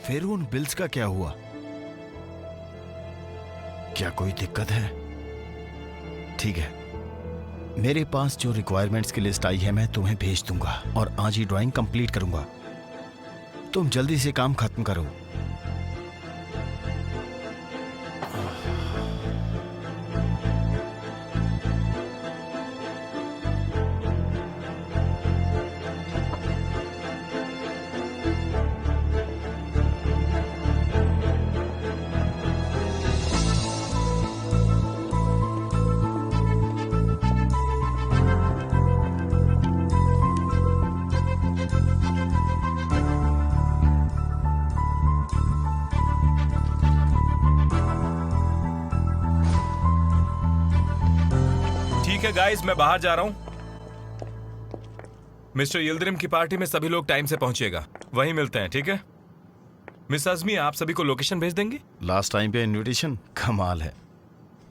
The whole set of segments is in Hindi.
फिर उन बिल्स का क्या हुआ? क्या कोई दिक्कत है? ठीक है, मेरे पास जो रिक्वायरमेंट्स की लिस्ट आई है मैं तुम्हें भेज दूंगा और आज ही ड्राइंग कंप्लीट करूंगा। तुम जल्दी से काम खत्म करो। ठीक है गाइस, मैं बाहर जा रहा हूं। मिस्टर यिल्दिरिम की पार्टी में सभी लोग टाइम से पहुंचिएगा, वहीं मिलते हैं, ठीक है? मिस अज़मी, आप सभी को लोकेशन भेज देंगे? लास्ट टाइम पे इनविटेशन कमाल है।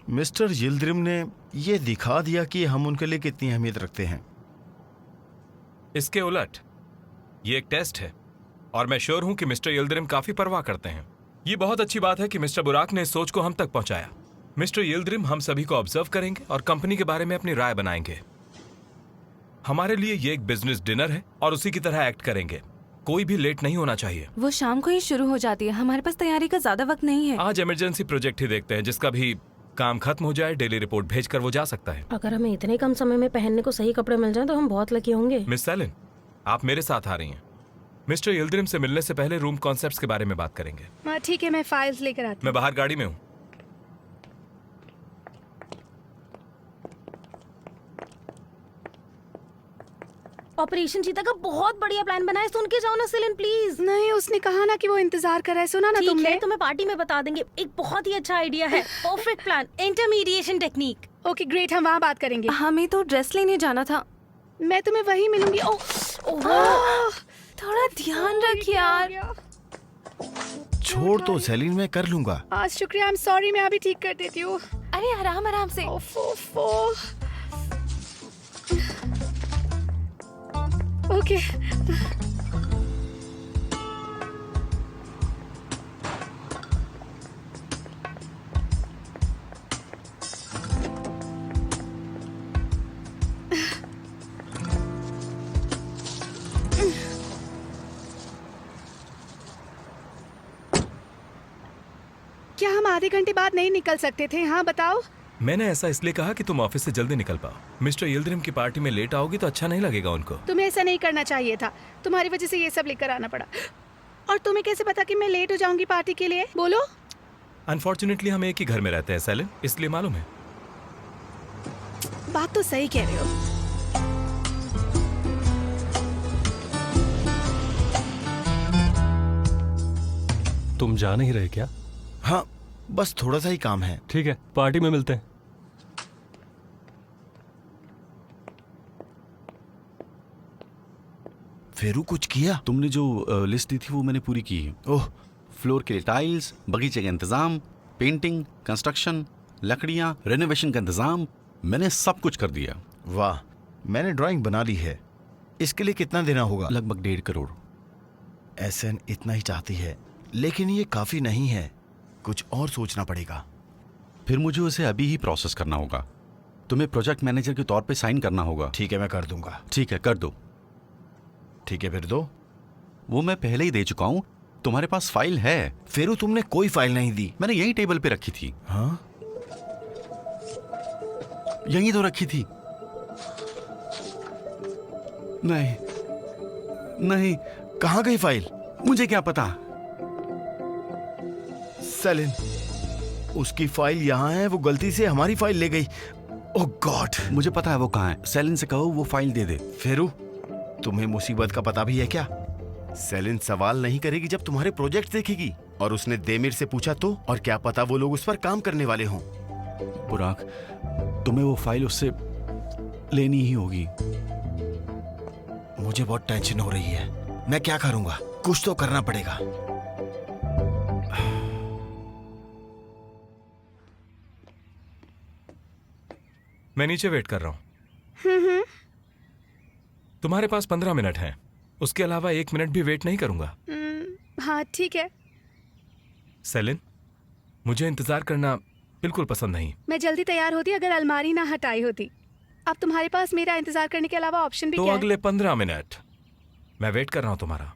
मिस्टर यिल्दिरिम ने ये दिखा दिया कि हम उनके लिए कितनी अहमियत रखते हैं। इसके उलट ये एक टेस्ट है और मैं श्योर हूं कि मिस्टर यिल्दिरिम काफी परवाह करते हैं। ये बहुत अच्छी बात है कि मिस्टर बुराक ने इस सोच को हम तक पहुंचाया। मिस्टर यिल्दिरिम हम सभी को ऑब्जर्व करेंगे और कंपनी के बारे में अपनी राय बनाएंगे। हमारे लिए ये एक बिजनेस डिनर है और उसी की तरह एक्ट करेंगे। कोई भी लेट नहीं होना चाहिए। वो शाम को ही शुरू हो जाती है, हमारे पास तैयारी का ज्यादा वक्त नहीं है। आज इमरजेंसी प्रोजेक्ट ही देखते हैं, जिसका भी काम खत्म हो जाए डेली रिपोर्ट भेजकर वो जा सकता है। अगर हमें इतने कम समय में पहनने को सही कपड़े मिल जाएं तो हम बहुत लकी होंगे। मिस सेलिन, आप मेरे साथ आ रही हैं। मिस्टर यिल्दिरिम से मिलने से पहले रूम कॉन्सेप्ट्स के बारे में बात करेंगे। हाँ ठीक है, मैं फाइल्स लेकर आती हूँ। मैं बाहर गाड़ी में हूँ। ऑपरेशन चीता का बहुत बढ़िया प्लान बना है, सुन के जाओ ना सेलिन प्लीज। नहीं, उसने कहा ना कि वो इंतजार कर रहा है। सुना ना ठीक तुमने? है, तुम्हें पार्टी में बता देंगे। एक बहुत ही अच्छा आइडिया है, perfect plan, intermediation technique. Okay great, हम वहाँ बात करेंगे। हमें तो ड्रेस लेने जाना था। मैं तुम्हें वहीं मिलूंगी। थोड़ा ध्यान रख यार। छोड़ तो सेलिन, मैं कर लूंगा। आज शुक्रिया, आई एम सॉरी, मैं अभी ठीक कर देती हूँ। अरे आराम आराम से। ओके क्या हम आधे घंटे बाद नहीं निकल सकते थे? हाँ बताओ। मैंने ऐसा इसलिए कहा कि तुम ऑफिस से जल्दी निकल पाओ। मिस्टर यिल्दिरिम की पार्टी में लेट आओगी तो अच्छा नहीं लगेगा उनको। तुम्हें ऐसा नहीं करना चाहिए था, तुम्हारी वजह से ये सब लेकर आना पड़ा। और तुम्हें कैसे पता कि मैं लेट हो जाऊंगी पार्टी के लिए? बोलो। अनफॉर्चुनेटली हम एक ही घर में रहते हैं सेलिन, इसलिए मालूम है। बात तो सही कह रहे हो। तुम जा नहीं रहे क्या? हाँ, बस थोड़ा सा ही काम है। ठीक है, पार्टी में मिलते हैं। फेरू कुछ किया? तुमने जो लिस्ट दी थी वो मैंने पूरी की है। ओह, फ्लोर के लिए टाइल्स, बगीचे का इंतजाम, पेंटिंग, कंस्ट्रक्शन, लकड़ियां, रेनोवेशन का इंतजाम, मैंने सब कुछ कर दिया। वाह, मैंने ड्राइंग बना ली है। इसके लिए कितना देना होगा? लगभग 1.5 करोड़। एसएन इतना ही चाहती है, लेकिन ये काफी नहीं है, कुछ और सोचना पड़ेगा। फिर मुझे उसे अभी ही प्रोसेस करना होगा। तुम्हें प्रोजेक्ट मैनेजर के तौर पे साइन करना होगा। ठीक है, मैं कर दूंगा। ठीक है, कर दो। ठीक है, फिर दो। वो मैं पहले ही दे चुका हूँ, तुम्हारे पास फाइल है। फेरू, तुमने कोई फाइल नहीं दी। मैंने यही टेबल पे रखी थी। हाँ, यही तो रखी थी। नहीं नहीं, कहाँ गई फाइल? मुझे क्या पता। सेलिन, उसकी फाइल यहाँ है, वो गलती से हमारी फाइल ले गई। ओह गॉड। मुझे पता है वो कहाँ है। सेलिन से कहो वो फाइल दे दे। फेरू, तुम्हें मुसीबत का पता भी है क्या? सेलिन सवाल नहीं करेगी जब तुम्हारे प्रोजेक्ट देखेगी। और उसने देमिर से पूछा तो, और क्या पता वो लोग उस पर काम करने वाले हों। बुराक, तुम्हें वो फाइल उससे लेनी ही होगी। मुझे बहुत टेंशन हो रही है। मैं क्या करूंगा? कुछ तो करना पड़ेगा। मैं नीचे वेट कर रहा हूँ। तुम्हारे पास 15 मिनट हैं, उसके अलावा 1 मिनट भी वेट नहीं करूंगा। हाँ ठीक है। सेलिन, मुझे इंतजार करना बिल्कुल पसंद नहीं। मैं जल्दी तैयार होती अगर अलमारी ना हटाई होती। अब तुम्हारे पास मेरा इंतजार करने के अलावा ऑप्शन भी तो क्या है? अगले 15 मिनट मैं वेट कर रहा हूं तुम्हारा।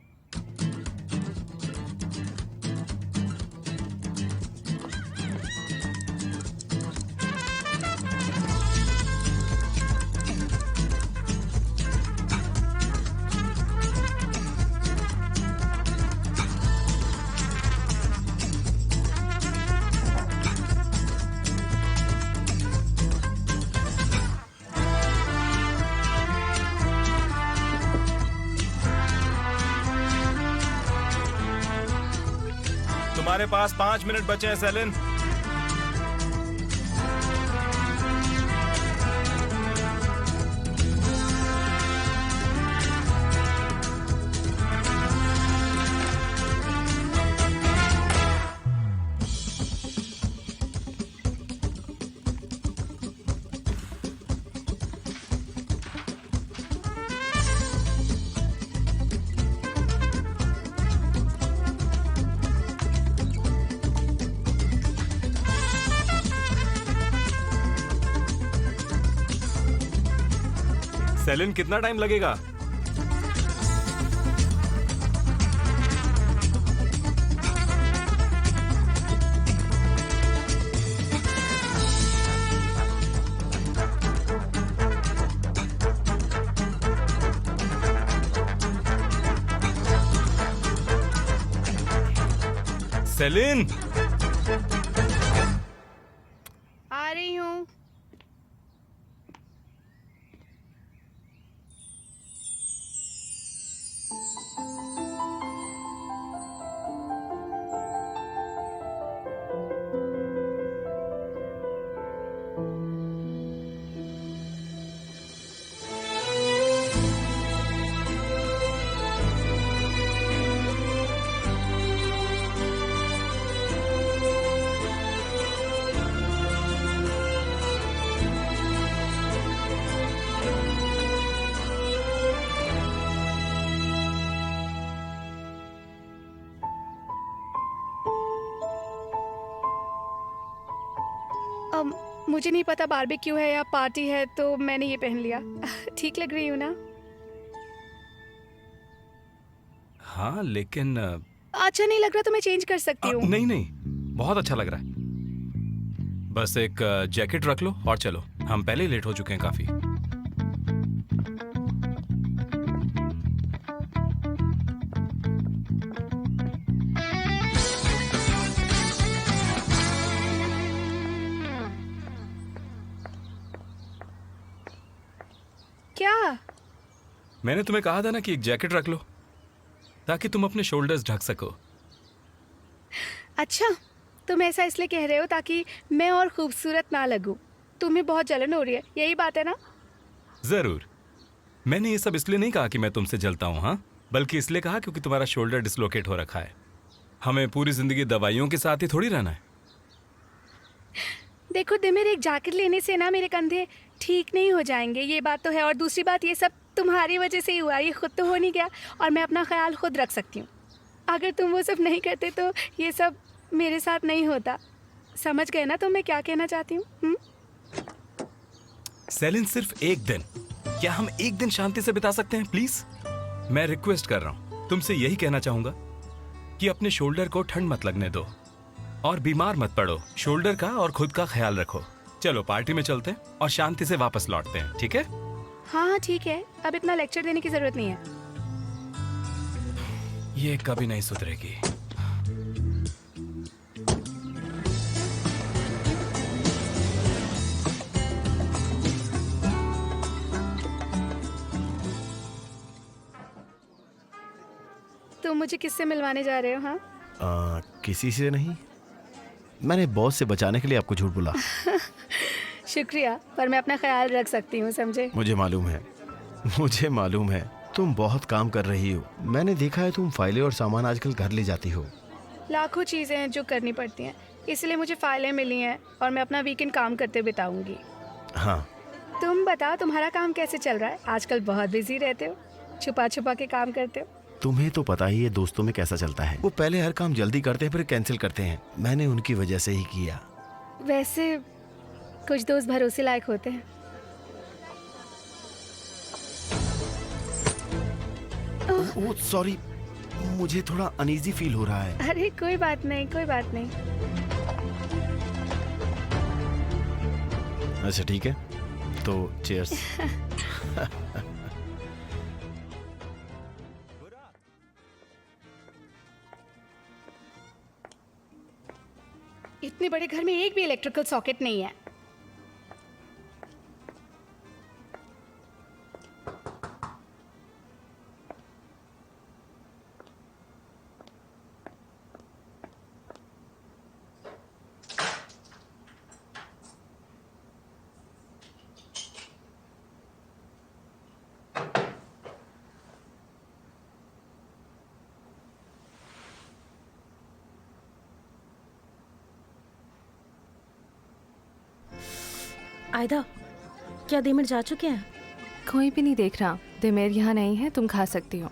तुम्हारे पास 5 मिनट बचे हैं सेलिन। सेलिन, कितना टाइम लगेगा? सेलिन, आ रही हूँ। मुझे नहीं पता बारबेक्यू है या पार्टी है, तो मैंने ये पहन लिया। ठीक लग रही हूँ ना? हाँ, लेकिन अच्छा नहीं लग रहा तो मैं चेंज कर सकती हूँ। नहीं नहीं, बहुत अच्छा लग रहा है। बस एक जैकेट रख लो और चलो, हम पहले ही लेट हो चुके हैं काफी। क्या? मैंने तुम्हें कहा था ना कि एक जैकेट रख लो ताकि तुम अपने शोल्डर्स ढक सको। अच्छा, तुम ऐसा इसलिए कह रहे हो ताकि मैं और खूबसूरत ना लगूं। तुम्हें बहुत जलन हो रही है, यही बात है ना? जरूर। मैंने ये सब इसलिए नहीं कहा कि मैं तुमसे जलता हूँ, हाँ, बल्कि इसलिए कहा क्योंकि तुम्हारा शोल्डर डिसलोकेट हो रखा है। हमें पूरी जिंदगी दवाइयों के साथ ही थोड़ी रहना है। देखो दिमिर, एक जैकेट लेने से ना मेरे कंधे ठीक नहीं हो जाएंगे, ये बात तो है। और दूसरी बात, ये सब तुम्हारी वजह से ही हुआ, ये खुद तो हो नहीं गया। और मैं अपना ख्याल खुद रख सकती हूँ। अगर तुम वो सब नहीं करते तो ये सब मेरे साथ नहीं होता। समझ गए ना तुम मैं क्या कहना चाहती हूँ? सेलिन, सिर्फ एक दिन, क्या हम एक दिन शांति से बिता सकते हैं प्लीज? मैं रिक्वेस्ट कर रहा हूँ, तुमसे यही कहना चाहूंगा कि अपने शोल्डर को ठंड मत लगने दो और बीमार मत पड़ो। शोल्डर का और खुद का ख्याल रखो। चलो पार्टी में चलते हैं और शांति से वापस लौटते हैं, ठीक है? हाँ ठीक है, अब इतना लेक्चर देने की जरूरत नहीं है। ये कभी नहीं सुधरेगी। तुम मुझे किससे मिलवाने जा रहे हो? हाँ, किसी से नहीं, मैंने बॉस से बचाने के लिए आपको झूठ बोला। शुक्रिया, पर मैं अपना ख्याल रख सकती हूँ, समझे? मुझे मालूम है तुम बहुत काम कर रही हो। मैंने देखा है तुम फाइलें और सामान आजकल घर ले जाती हो। लाखों चीज़ें हैं जो करनी पड़ती हैं, इसलिए मुझे फाइलें मिली हैं और मैं अपना वीकेंड काम करते बिताऊंगी। हाँ, तुम बताओ, तुम्हारा काम कैसे चल रहा है? आजकल बहुत बिजी रहते हो, छुपा छुपा के काम करते हो। तुम्हें तो पता ही है दोस्तों में कैसा चलता है, वो पहले हर काम जल्दी करते हैं फिर कैंसिल करते हैं। मैंने उनकी वजह से ही किया। वैसे कुछ दोस्त भरोसे लायक होते हैं। ओह सॉरी, मुझे थोड़ा अनईजी फील हो रहा है। अरे कोई बात नहीं, कोई बात नहीं। अच्छा ठीक है, तो चीयर्स। इतने बड़े घर में एक भी इलेक्ट्रिकल सॉकेट नहीं है। आयदा, क्या दिमिर जा चुके हैं? कोई भी नहीं देख रहा। दिमेर यहाँ नहीं है, तुम खा सकती हो।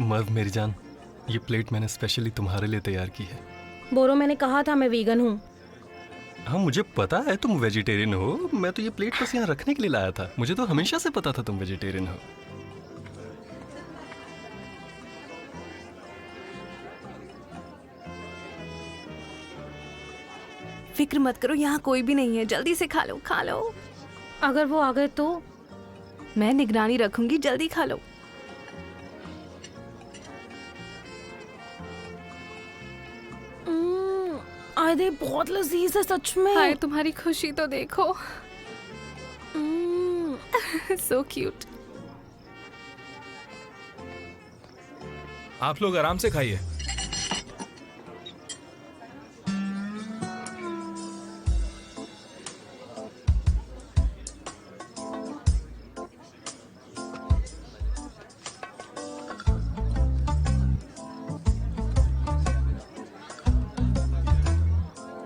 मर्व मेरी जान, ये प्लेट मैंने स्पेशली तुम्हारे लिए तैयार की है। बोरो, मैंने कहा था मैं वीगन हूँ। हाँ मुझे पता है तुम वेजिटेरियन हो, मैं तो ये प्लेट बस यहाँ रखने के लिए लाया था। मुझे तो हमेशा से पता था तुम वेजिटेरियन हो। फिक्र मत करो, यहाँ कोई भी नहीं है। जल्दी से खा लो, खा लो। अगर वो आ गए तो? मैं निगरानी रखूंगी, जल्दी खा लो। आयदे, बहुत लजीज है सच में। हाय, तुम्हारी खुशी तो देखो। So cute. आप लोग आराम से खाइए।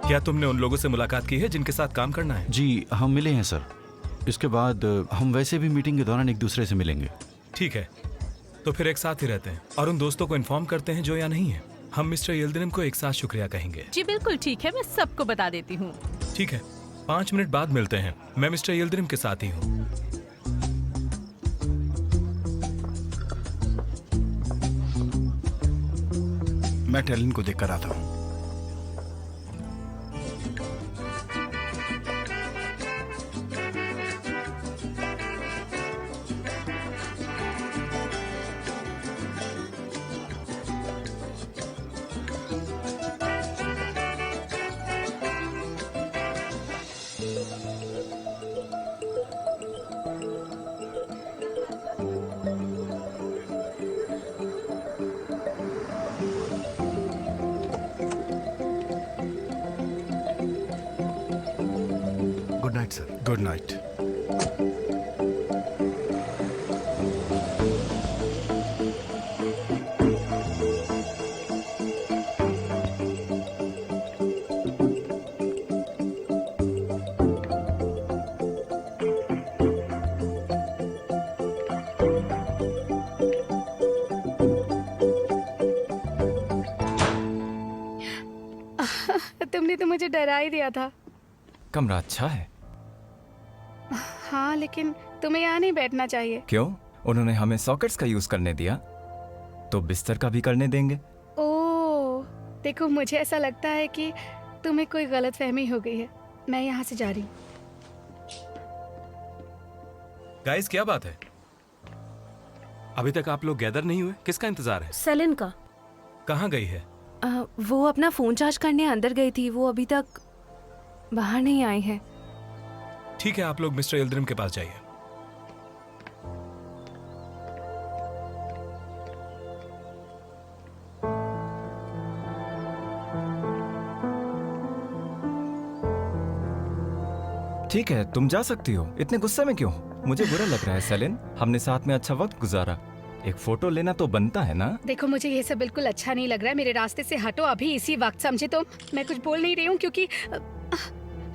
क्या तुमने उन लोगों से मुलाकात की है जिनके साथ काम करना है? जी हम मिले हैं सर। इसके बाद हम वैसे भी मीटिंग के दौरान एक दूसरे से मिलेंगे। ठीक है, तो फिर एक साथ ही रहते हैं और उन दोस्तों को इन्फॉर्म करते हैं जो यहाँ नहीं है। हम मिस्टर यिल्दिरिम को एक साथ शुक्रिया कहेंगे। जी बिल्कुल ठीक है, मैं सबको बता देती हूँ। ठीक है, 5 मिनट बाद मिलते हैं। मैं मिस्टर यिल्दिरिम के साथ ही हूँ। मैं टेलिन को देख कर आता हूँ। Good night sir. Good night. तुमने तो मुझे डरा ही दिया था। कमरा अच्छा है। हाँ, लेकिन तुम्हें यहाँ नहीं बैठना चाहिए। क्यों? उन्होंने हमें सॉकेट्स का यूज करने दिया, तो बिस्तर का भी करने देंगे। ओह, देखो मुझे ऐसा लगता है कि तुम्हें कोई गलतफहमी हो गई है। मैं यहाँ से जा रही हूँ। गाइस, क्या बात है? अभी तक आप लोग गैदर नहीं हुए? किसका इंतजार है? सेलिन का। कहाँ गई है? वो अपना फोन चार्ज करने अंदर गई थी। वो अभी तक बाहर नहीं आई है। ठीक है, आप लोग मिस्टर यिल्दिरिम के पास जाइए। ठीक है, तुम जा सकती हो। इतने गुस्से में क्यों? मुझे बुरा लग रहा है सेलिन, हमने साथ में अच्छा वक्त गुजारा। एक फोटो लेना तो बनता है ना? देखो मुझे ये सब बिल्कुल अच्छा नहीं लग रहा है। मेरे रास्ते से हटो अभी, इसी वक्त। समझे? तो मैं कुछ बोल नहीं रही हूँ क्योंकि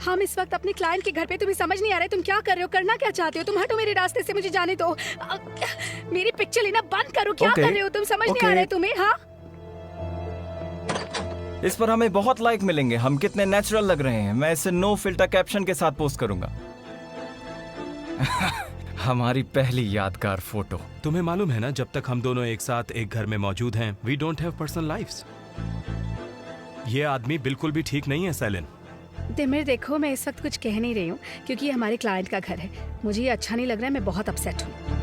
हम इस वक्त अपने क्लाइंट के घर पे, तुम्हें समझ नहीं आ रहा है तुम क्या कर रहे हो, करना क्या चाहते हो? तुम हटो मेरे रास्ते से, मुझे जाने दो। मेरी पिक्चर लेना बंद करो। क्या Okay. कर रहे हो तुम? समझ नहीं आ Okay. रहा है तुम्हें? हाँ, इस पर हमें बहुत लाइक मिलेंगे। हम कितने नेचुरल लग रहे हैं। मैं इसे नो फिल्टर कैप्शन के साथ पोस्ट करूंगा। हमारी पहली यादगार फोटो। तुम्हें मालूम है ना, जब तक हम दोनों एक साथ एक घर में मौजूद हैं, we don't have personal lives. ये आदमी बिल्कुल भी ठीक नहीं है सेलिन। दिमिर देखो, मैं इस वक्त कुछ कह नहीं रही हूँ क्योंकि ये हमारे क्लाइंट का घर है। मुझे ये अच्छा नहीं लग रहा है, मैं बहुत अपसेट हूँ।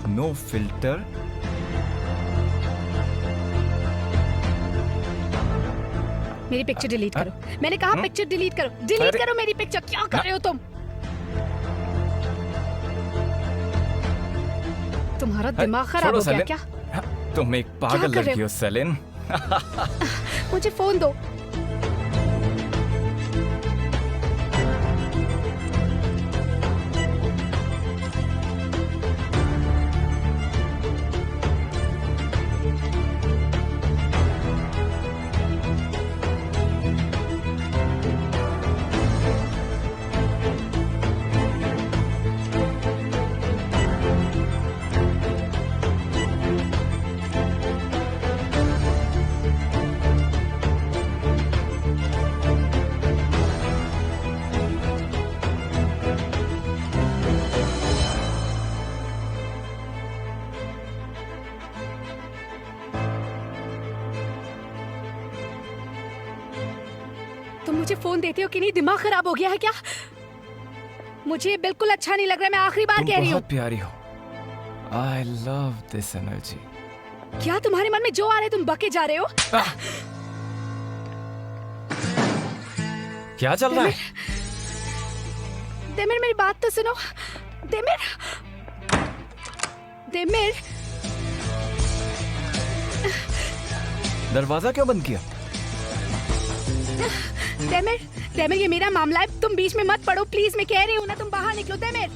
#No filter. मेरी पिक्चर डिलीट करो। मैंने कहा पिक्चर डिलीट करो। डिलीट अरे- करो मेरी पिक्चर। क्या कर रहे हो तुम? तुम्हारा दिमाग खराब छोड़ो हो गया सेलिन। क्या? तुम एक पागल कर रहे लड़की हो सेलिन। मुझे फोन दो। तुम मुझे फोन देते हो कि नहीं? दिमाग खराब हो गया है क्या? मुझे बिल्कुल अच्छा नहीं लग रहा है। मैं आखिरी बार तुम कह रही हूँ। बहुत प्यारी हो। I love this energy. क्या तुम्हारे मन में जो आ रहा है तुम बके जा रहे हो? क्या चल रहा है? दिमिर मेरी बात तो सुनो। दिमिर, दिमिर, दरवाजा क्यों बंद किया? दिमिर, दिमिर, ये मेरा मामला है। तुम बीच में मत पड़ो प्लीज। मैं कह रही हूँ ना, तुम बाहर निकलो। दिमिर,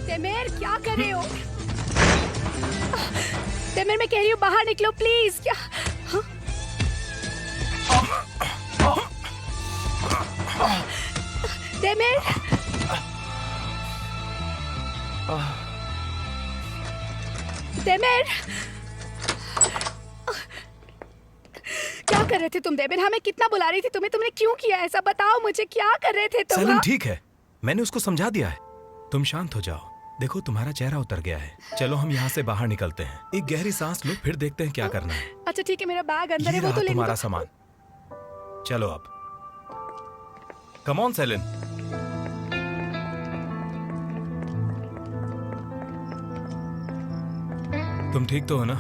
दिमिर, क्या कर रहे हो? दिमिर, मैं कह रही हूँ बाहर निकलो प्लीज। क्या? हाँ? दिमिर, दिमिर, क्या कर रहे थे तुम? दिमिर, हमें कितना बुला रही थी तुम्हें। तुमने क्यों किया ऐसा? बताओ मुझे, क्या कर रहे थे तुम? सेलिन हाँ? ठीक है, मैंने उसको समझा दिया है। तुम शांत हो जाओ। देखो तुम्हारा चेहरा उतर गया है। चलो हम यहाँ से बाहर निकलते हैं। एक गहरी सांस लो, फिर देखते हैं क्या करना है। अच्छा ठीक है, मेरा बैग अंदर ये है, वो रहा तो लेने तुम्हारा दो। सामान। चलो अब। Come on Celine. तुम ठीक तो हो ना?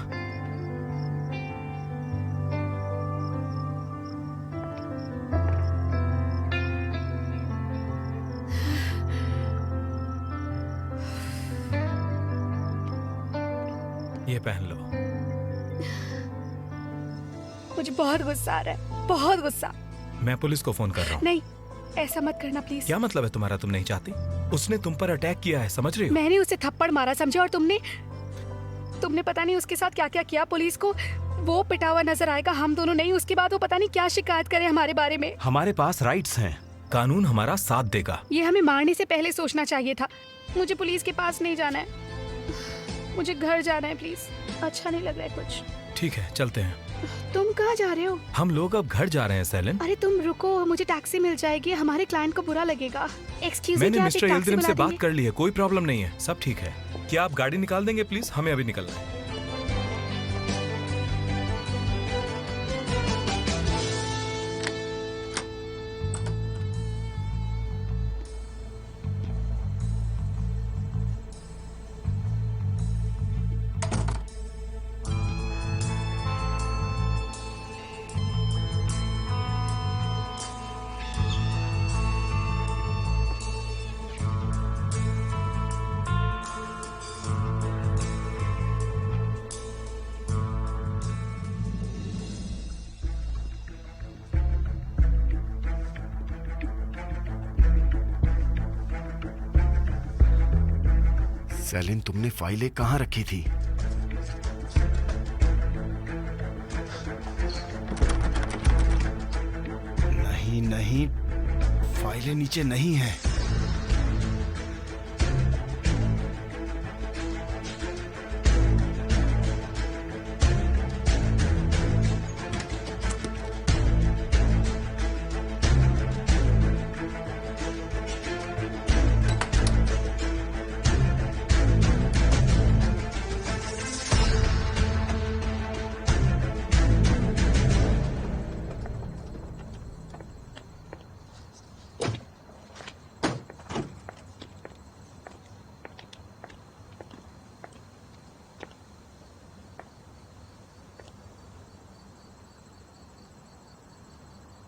ये पहन लो। मुझे बहुत गुस्सा आ रहा है, बहुत गुस्सा। मैं पुलिस को फोन कर रहा हूँ। नहीं, ऐसा मत करना प्लीज। क्या मतलब है तुम्हारा? तुम नहीं चाहती? उसने तुम पर अटैक किया है, समझ रही हो? मैंने उसे थप्पड़ मारा समझे, और तुमने पता नहीं उसके साथ क्या क्या किया। पुलिस को वो पिटा हुआ नजर आएगा, हम दोनों नहीं। उसके बाद वो पता नहीं क्या शिकायत करे हमारे बारे में। हमारे पास राइट्स हैं, कानून हमारा साथ देगा। ये हमें मारने से पहले सोचना चाहिए था। मुझे पुलिस के पास नहीं जाना है, मुझे घर जाना है प्लीज। अच्छा नहीं लग रहा है कुछ। ठीक है, चलते हैं। तुम कहाँ जा रहे हो? हम लोग अब घर जा रहे हैं सेलिन। अरे तुम रुको, मुझे टैक्सी मिल जाएगी। हमारे क्लाइंट को बुरा लगेगा। एक्सक्यूज मी, मैंने क्या आप एक मिस्टर टैक्सी यिल्दिरिम से बुला बात देंगे? कर ली है, कोई प्रॉब्लम नहीं है, सब ठीक है। क्या आप गाड़ी निकाल देंगे प्लीज? हमें अभी निकलना है। सेलिन, तुमने फाइलें कहाँ रखी थी? नहीं नहीं, फाइलें नीचे नहीं है।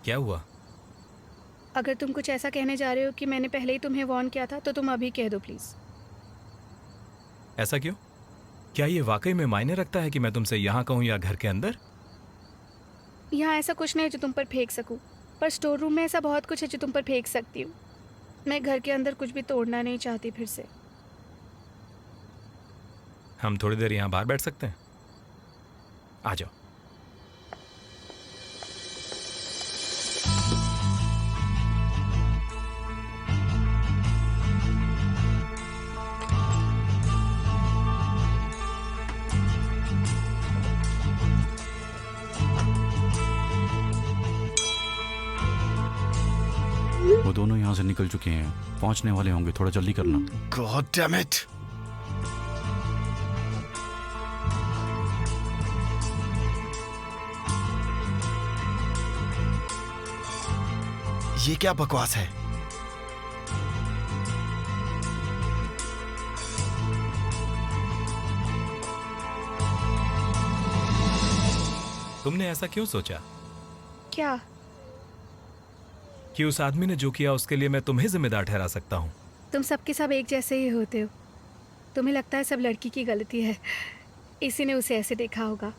क्या हुआ? अगर तुम कुछ ऐसा कहने जा रहे हो कि मैंने पहले ही तुम्हें वार्न किया था तो तुम अभी कह दो प्लीज़। ऐसा क्यों? क्या ये वाकई में मायने रखता है कि मैं तुमसे यहाँ कहूँ या घर के अंदर? यहाँ ऐसा कुछ नहीं है जो तुम पर फेंक सकूँ, पर स्टोर रूम में ऐसा बहुत कुछ है जो तुम पर फेंक सकती हूँ। मैं घर के अंदर कुछ भी तोड़ना नहीं चाहती फिर से। हम थोड़ी देर यहाँ बाहर बैठ सकते हैं? आ जाओ। वो दोनों यहाँ से निकल चुके हैं, पहुंचने वाले होंगे, थोड़ा जल्दी करना। God damn it! ये क्या बकवास है? तुमने ऐसा क्यों सोचा क्या? कि उस आदमी ने जो किया उसके लिए मैं तुम्हें जिम्मेदार ठहरा सकता हूँ? तुम सबके सब एक जैसे ही होते हो। तुम्हें लगता है सब लड़की की गलती है, इसी ने उसे ऐसे देखा होगा।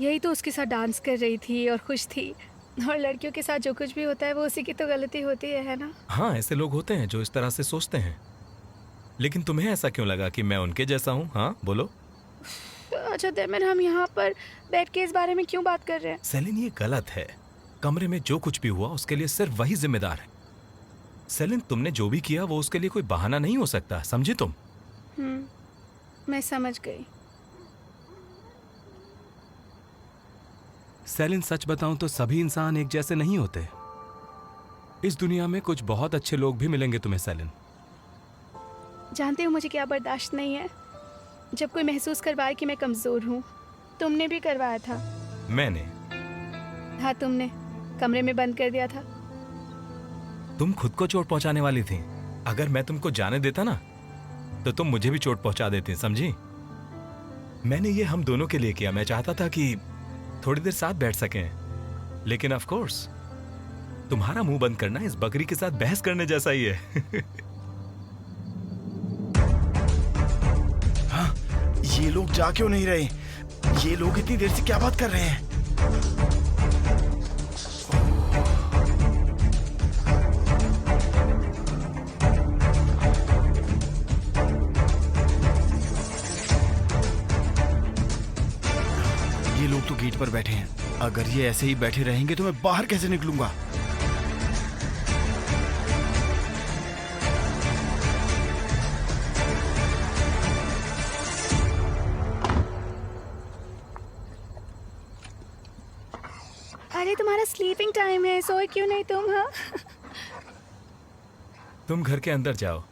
यही तो उसके साथ डांस कर रही थी और खुश थी, और लड़कियों के साथ जो कुछ भी होता है वो उसी की तो गलती होती है ना? हाँ, ऐसे लोग होते हैं जो इस तरह से सोचते हैं, लेकिन तुम्हें ऐसा क्यों लगा कि मैं उनके जैसा हूँ? हाँ बोलो। अच्छा देमन, हम यहाँ पर बैठ के इस बारे में क्यों बात कर रहे हैं? सेलिन, ये गलत है। कमरे में जो कुछ भी हुआ उसके लिए सिर्फ वही जिम्मेदार है। सेलिन, तुमने जो भी किया वो उसके लिए कोई बहाना नहीं हो सकता, समझे तुम? मैं समझ गई। सेलिन, सच बताऊं तो सभी इंसान एक जैसे नहीं होते। इस दुनिया में कुछ बहुत अच्छे लोग भी मिलेंगे तुम्हें सेलिन। जानते हो मुझे क्या बर्दाश्त नहीं है? जब कोई महसूस करवाए कि मैं कमज़ोर हूँ। तुमने भी करवाया था। मैंने? हाँ, तुमने कमरे में बंद कर दिया था। तुम खुद को चोट पहुंचाने वाली थी। अगर मैं तुमको जाने देता ना तो तुम मुझे भी चोट पहुंचा देती, समझी? मैंने ये हम दोनों के लिए किया। मैं चाहता था कि थोड़ी देर साथ बैठ सकें, लेकिन ऑफ कोर्स तुम्हारा मुंह बंद करना इस बकरी के साथ बहस करने जैसा ही है। हाँ, ये लोग जा क्यों नहीं रहे? ये लोग इतनी देर से क्या बात कर रहे हैं? ये लोग तो गेट पर बैठे हैं। अगर ये ऐसे ही बैठे रहेंगे तो मैं बाहर कैसे निकलूंगा? अरे तुम्हारा स्लीपिंग टाइम है, सोए क्यों नहीं तुम? हाँ, तुम घर के अंदर जाओ,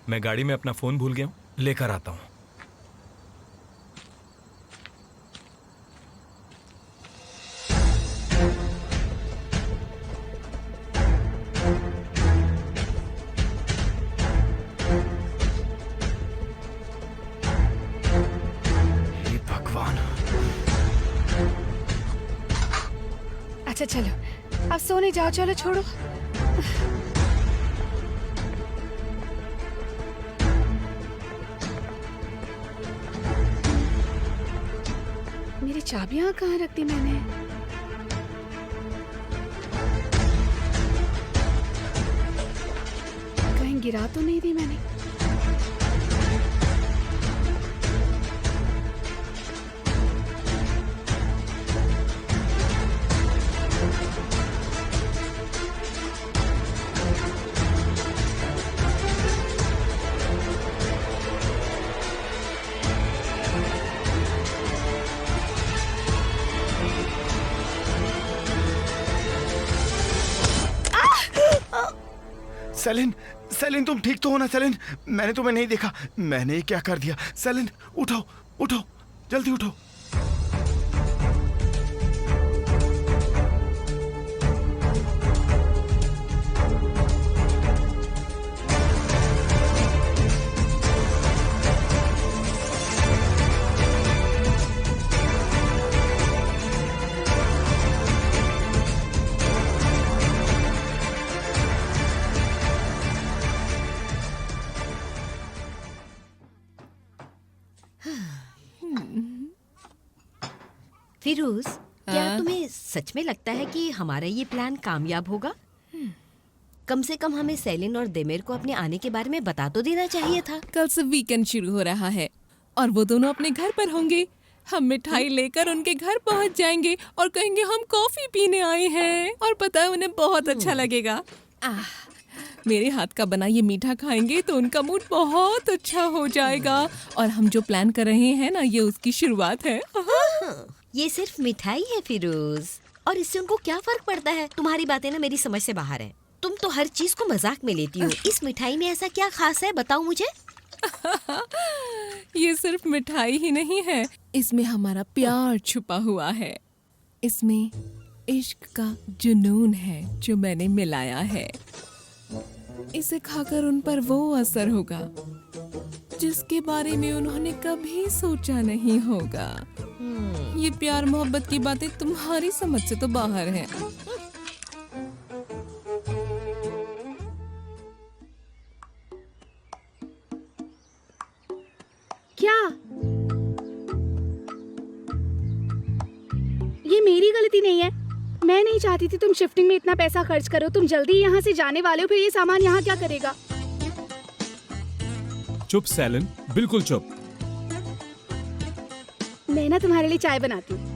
मैं गाड़ी में अपना फोन भूल गया हूं, लेकर आता हूं। हे भगवान! अच्छा चलो अब सोने जाओ। चलो छोड़ो। मेरी चाबियां कहाँ रख दी मैंने? कहीं गिरा तो नहीं दी मैंने? सेलिन, सेलिन तुम ठीक तो हो ना सेलिन? मैंने तुम्हें नहीं देखा, मैंने क्या कर दिया? सेलिन उठो, उठो, जल्दी उठो। फिरोज, क्या तुम्हें सच में लगता है कि हमारा ये प्लान कामयाब होगा? कम से कम हमें सेलिन और देमेर को अपने आने के बारे में बता तो देना चाहिए था। कल से वीकेंड शुरू हो रहा है और वो दोनों अपने घर पर होंगे। हम मिठाई लेकर उनके घर पहुंच जाएंगे और कहेंगे हम कॉफी पीने आए हैं, और पता है उन्हें बहुत अच्छा लगेगा। मेरे हाथ का बना ये मीठा खाएंगे तो उनका मूड बहुत अच्छा हो जाएगा। और हम जो प्लान कर रहे हैं ना, ये उसकी शुरुआत है। ये सिर्फ मिठाई है फिरोज, और इससे उनको क्या फर्क पड़ता है? तुम्हारी बातें ना मेरी समझ से बाहर है। तुम तो हर चीज को मजाक में लेती हो। इस मिठाई में ऐसा क्या खास है, बताओ मुझे। ये सिर्फ मिठाई ही नहीं है, इसमें हमारा प्यार छुपा हुआ है। इसमें इश्क का जुनून है जो मैंने मिलाया है। इसे खाकर उन पर वो असर होगा जिसके बारे में उन्होंने कभी सोचा नहीं होगा। ये प्यार मोहब्बत की बातें तुम्हारी समझ से तो बाहर हैं। क्या ये मेरी गलती नहीं है? मैं नहीं चाहती थी तुम शिफ्टिंग में इतना पैसा खर्च करो। तुम जल्दी यहाँ से जाने वाले हो, फिर ये सामान यहाँ क्या करेगा? चुप सेलिन, बिल्कुल चुप। मैं ना तुम्हारे लिए चाय बनाती हूँ।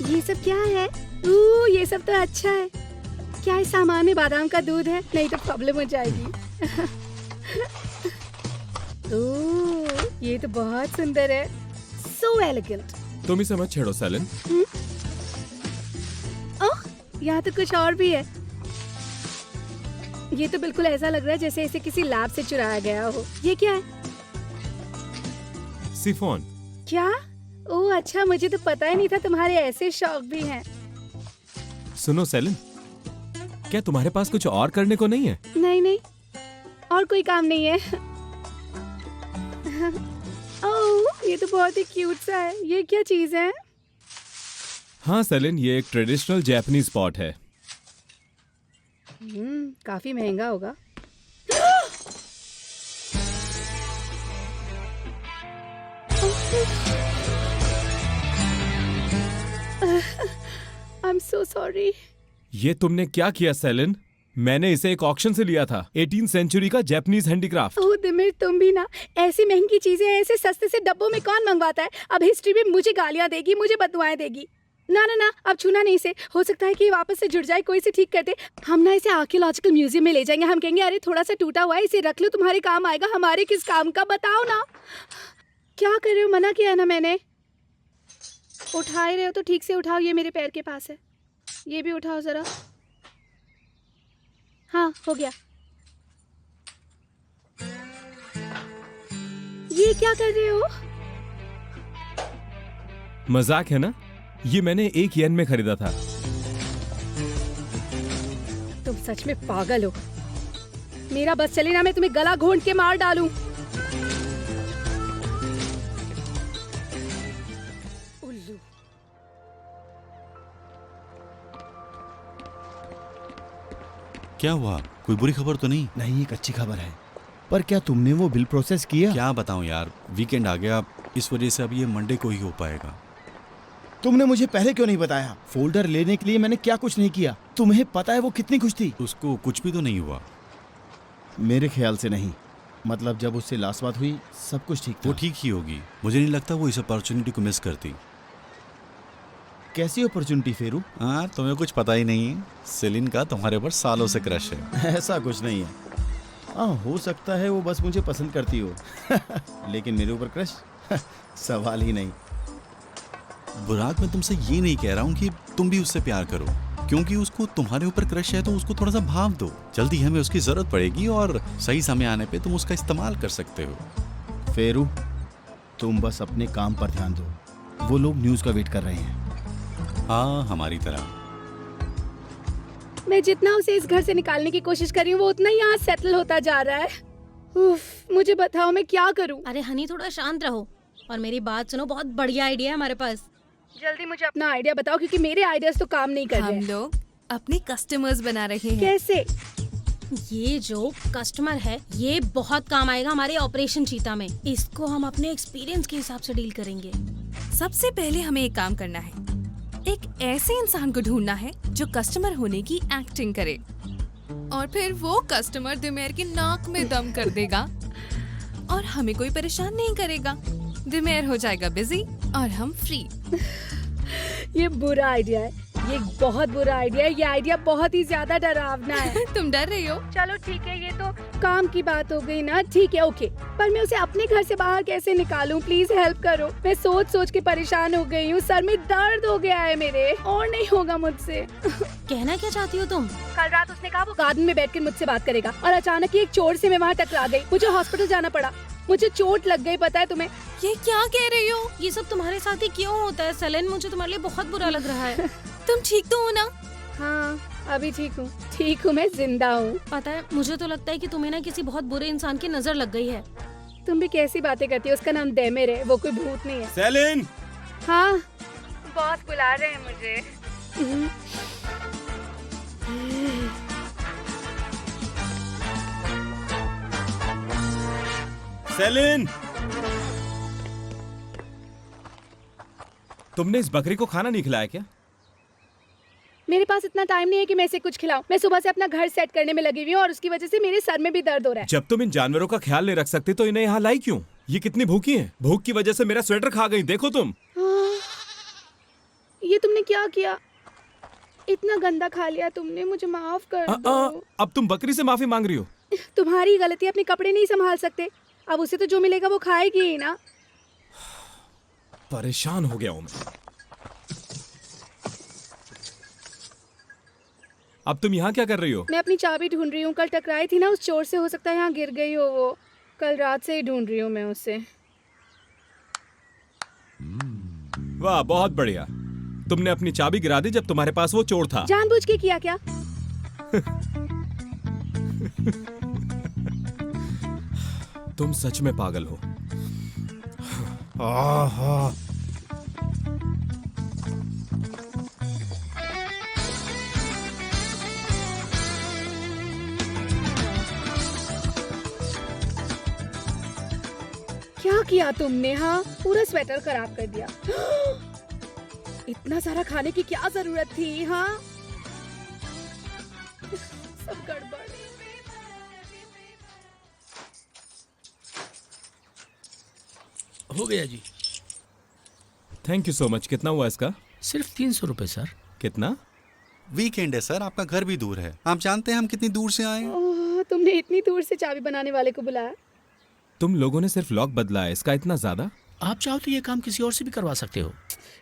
ये सब क्या है? ये सब तो अच्छा है। क्या इस सामान में बादाम का दूध है? नहीं तो प्रॉब्लम हो जाएगी। ये तो बहुत सुंदर है। So elegant. तुम इसे मत छेड़ो सेलिन। ओह, यहाँ तो कुछ और भी है। ये तो बिल्कुल ऐसा लग रहा है जैसे इसे किसी लैब से चुराया गया हो। ये क्या है? सिफोन। क्या? ओह अच्छा, मुझे तो पता ही नहीं था तुम्हारे ऐसे शौक भी हैं। सुनो सेलिन, क्या तुम्हारे पास कुछ और करने को नहीं है? नहीं नहीं, और कोई काम नहीं है। ओह, ये तो बहुत ही क्यूट सा है। ये क्या चीज है? हाँ सेलिन, ये एक ट्रेडिशनल जापानीज स्पॉट है। काफी महंगा होगा। I'm so sorry. ये तुमने क्या किया सेलिन? मैंने इसे एक ऑक्शन से लिया था। 18th सेंचुरी का जापानीज हैंडीक्राफ्ट। ओह दिमिर, तुम भी ना। ऐसी महंगी चीजें ऐसे सस्ते से डब्बों में कौन मंगवाता है? अब हिस्ट्री में मुझे गालियां देगी, मुझे बददुआएं देगी। ना ना ना, अब छूना नहीं इसे। हो सकता है कि ये वापस से जुड़ जाए, कोई से ठीक करते। हम ना इसे आर्कियोलॉजिकल म्यूजियम में ले जाएंगे। हम कहेंगे अरे थोड़ा सा टूटा हुआ है, इसे रख लो, तुम्हारे काम आएगा। हमारे किस काम का, बताओ ना। क्या कर रहे हो? मना किया है ना मैंने। उठा ही रहे हो तो ठीक से उठाओ। ये मेरे पैर के पास है। ये भी उठाओ जरा। हाँ, हो गया। ये क्या कर रहे हो? मजाक है ना? ये मैंने 1 येन में खरीदा था। तुम सच में पागल हो। मेरा बस चले ना, मैं तुम्हें गला घोंट के मार डालूं। उल्लू। क्या हुआ? कोई बुरी खबर तो नहीं? नहीं, एक अच्छी खबर है। पर क्या तुमने वो बिल प्रोसेस किया? क्या बताऊं यार, वीकेंड आ गया, इस वजह से अब ये मंडे को ही हो पाएगा। तुमने मुझे पहले क्यों नहीं बताया? फोल्डर लेने के लिए मैंने क्या कुछ नहीं किया। तुम्हें पता है वो कितनी खुश थी? उसको कुछ भी तो नहीं हुआ। मेरे ख्याल से नहीं। मतलब जब उससे लास्ट बात हुई सब कुछ ठीक था। वो ठीक ही होगी। मुझे नहीं लगता वो इस अपॉर्चुनिटी को मिस करती। कैसी अपॉर्चुनिटी फेरू? हाँ, तुम्हें कुछ पता ही नहीं है। सेलिन का तुम्हारे पर सालों से क्रश है। ऐसा कुछ नहीं है। हाँ, हो सकता है वो बस मुझे पसंद करती हो। लेकिन मेरे ऊपर क्रश? सवाल ही नहीं। बुराक, मैं तुमसे ये नहीं कह रहा हूँ कि तुम भी उससे प्यार करो, क्योंकि उसको तुम्हारे ऊपर क्रश है तो उसको थोड़ा सा भाव दो। जल्दी हमें उसकी जरूरत पड़ेगी और सही समय आने पे तुम उसका इस्तेमाल कर सकते हो। फेरू, तुम बस अपने काम पर ध्यान दो। वो लोग न्यूज़ का वेट कर रहे हैं। हाँ, हमारी तरह। मैं जितना उसे इस घर से निकालने की कोशिश कर रही हूँ वो उतना ही यहाँ सेटल होता जा रहा है। उफ, मुझे बताओ मैं क्या करूँ? अरे हनी, थोड़ा शांत रहो और मेरी बात सुनो। बहुत बढ़िया आइडिया है हमारे पास। जल्दी मुझे अपना आइडिया बताओ, क्योंकि मेरे आइडियाज तो काम नहीं कर रहे हम हैं। लोग अपने कस्टमर्स बना रहे हैं। कैसे? ये जो कस्टमर है ये बहुत काम आएगा हमारे ऑपरेशन चीता में। इसको हम अपने एक्सपीरियंस के हिसाब से डील करेंगे। सबसे पहले हमें एक काम करना है। एक ऐसे इंसान को ढूंढना है जो कस्टमर होने की एक्टिंग करे, और फिर वो कस्टमर दिमेर की नाक में दम कर देगा और हमें कोई परेशान नहीं करेगा। दिमेर हो जाएगा बिजी और हम फ्री। ये बुरा आइडिया है। ये एक बहुत बुरा आइडिया है। ये आइडिया बहुत ही ज्यादा डरावना है। तुम डर रही हो? चलो ठीक है, ये तो काम की बात हो गई ना। ठीक है, ओके, पर मैं उसे अपने घर से बाहर कैसे निकालूं? प्लीज हेल्प करो। मैं सोच सोच के परेशान हो गई हूँ। सर में दर्द हो गया है मेरे, और नहीं होगा मुझसे। कहना क्या चाहती हो तुम? कल रात उसने कहा वो गार्डन में बैठकर मुझसे बात करेगा, और अचानक ही एक चोर से मैं वहाँ टकरा गई। मुझे हॉस्पिटल जाना पड़ा। मुझे चोट लग गई, पता है तुम्हें? ये क्या कह रही हो? ये सब तुम्हारे साथ ही क्यों होता है सेलिन? मुझे तुम्हारे लिए बहुत बुरा लग रहा है। तुम ठीक तो हो ना? हाँ, अभी ठीक हूँ। ठीक हूँ, मैं जिंदा हूँ। पता है, मुझे तो लगता है कि तुम्हें ना किसी बहुत बुरे इंसान की नजर लग गई है। तुम भी कैसी बातें करती हो? उसका नाम देमेर है, वो कोई भूत नहीं है। सेलिन! हाँ, बॉस बुला रहे हैं मुझे। सेलिन! तुमने इस बकरी को खाना नहीं खिलाया क्या? मेरे पास इतना टाइम नहीं है कि मैं इसे कुछ खिलाऊं। मैं सुबह से अपना घर सेट करने में लगी हुई हूँ और उसकी वजह से मेरे सर में भी दर्द हो रहा है। जब तुम इन जानवरों का ख्याल नहीं रख सकती तो इन्हें यहाँ लाई क्यों? ये कितनी भूखी हैं। भूख की वजह से मेरा स्वेटर खा गई, देखो तुम। हाँ, ये तुमने क्या किया? इतना गंदा खा लिया तुमने, मुझे माफ कर दो। अब तुम बकरी से माफी मांग रही हो? तुम्हारी गलती, अपने कपड़े नहीं संभाल सकते। अब उसे तो जो मिलेगा वो खाएगी ही ना। परेशान हो गया हूं मैं। अब तुम यहाँ क्या कर रही हो? मैं अपनी चाबी ढूंढ रही हूँ। कल टकराई थी ना उस चोर से, हो सकता है यहाँ गिर गई हो वो। कल रात से ही ढूंढ रही हूँ मैं उसे। वाह, बहुत बढ़िया। तुमने अपनी चाबी गिरा दी जब तुम्हारे पास वो चोर था। जानबूझ के किया क्या? तुम सच में पागल हो। क्या किया तुमने? हाँ, पूरा स्वेटर खराब कर दिया। इतना सारा खाने की क्या जरूरत थी? हाँ, सब गड़बड़। हो गया जी। Thank you so much. कितना हुआ इसका? सिर्फ 300 रुपए सर। कितना? वीकेंड है सर, आपका घर भी दूर है। आप जानते हैं हम कितनी दूर से आए हैं? ओह, तुमने इतनी दूर से चाबी बनाने वाले को बुलाया? तुम लोगों ने सिर्फ लॉक बदला है, इसका इतना ज्यादा? आप चाहो तो ये काम किसी और से भी करवा सकते हो।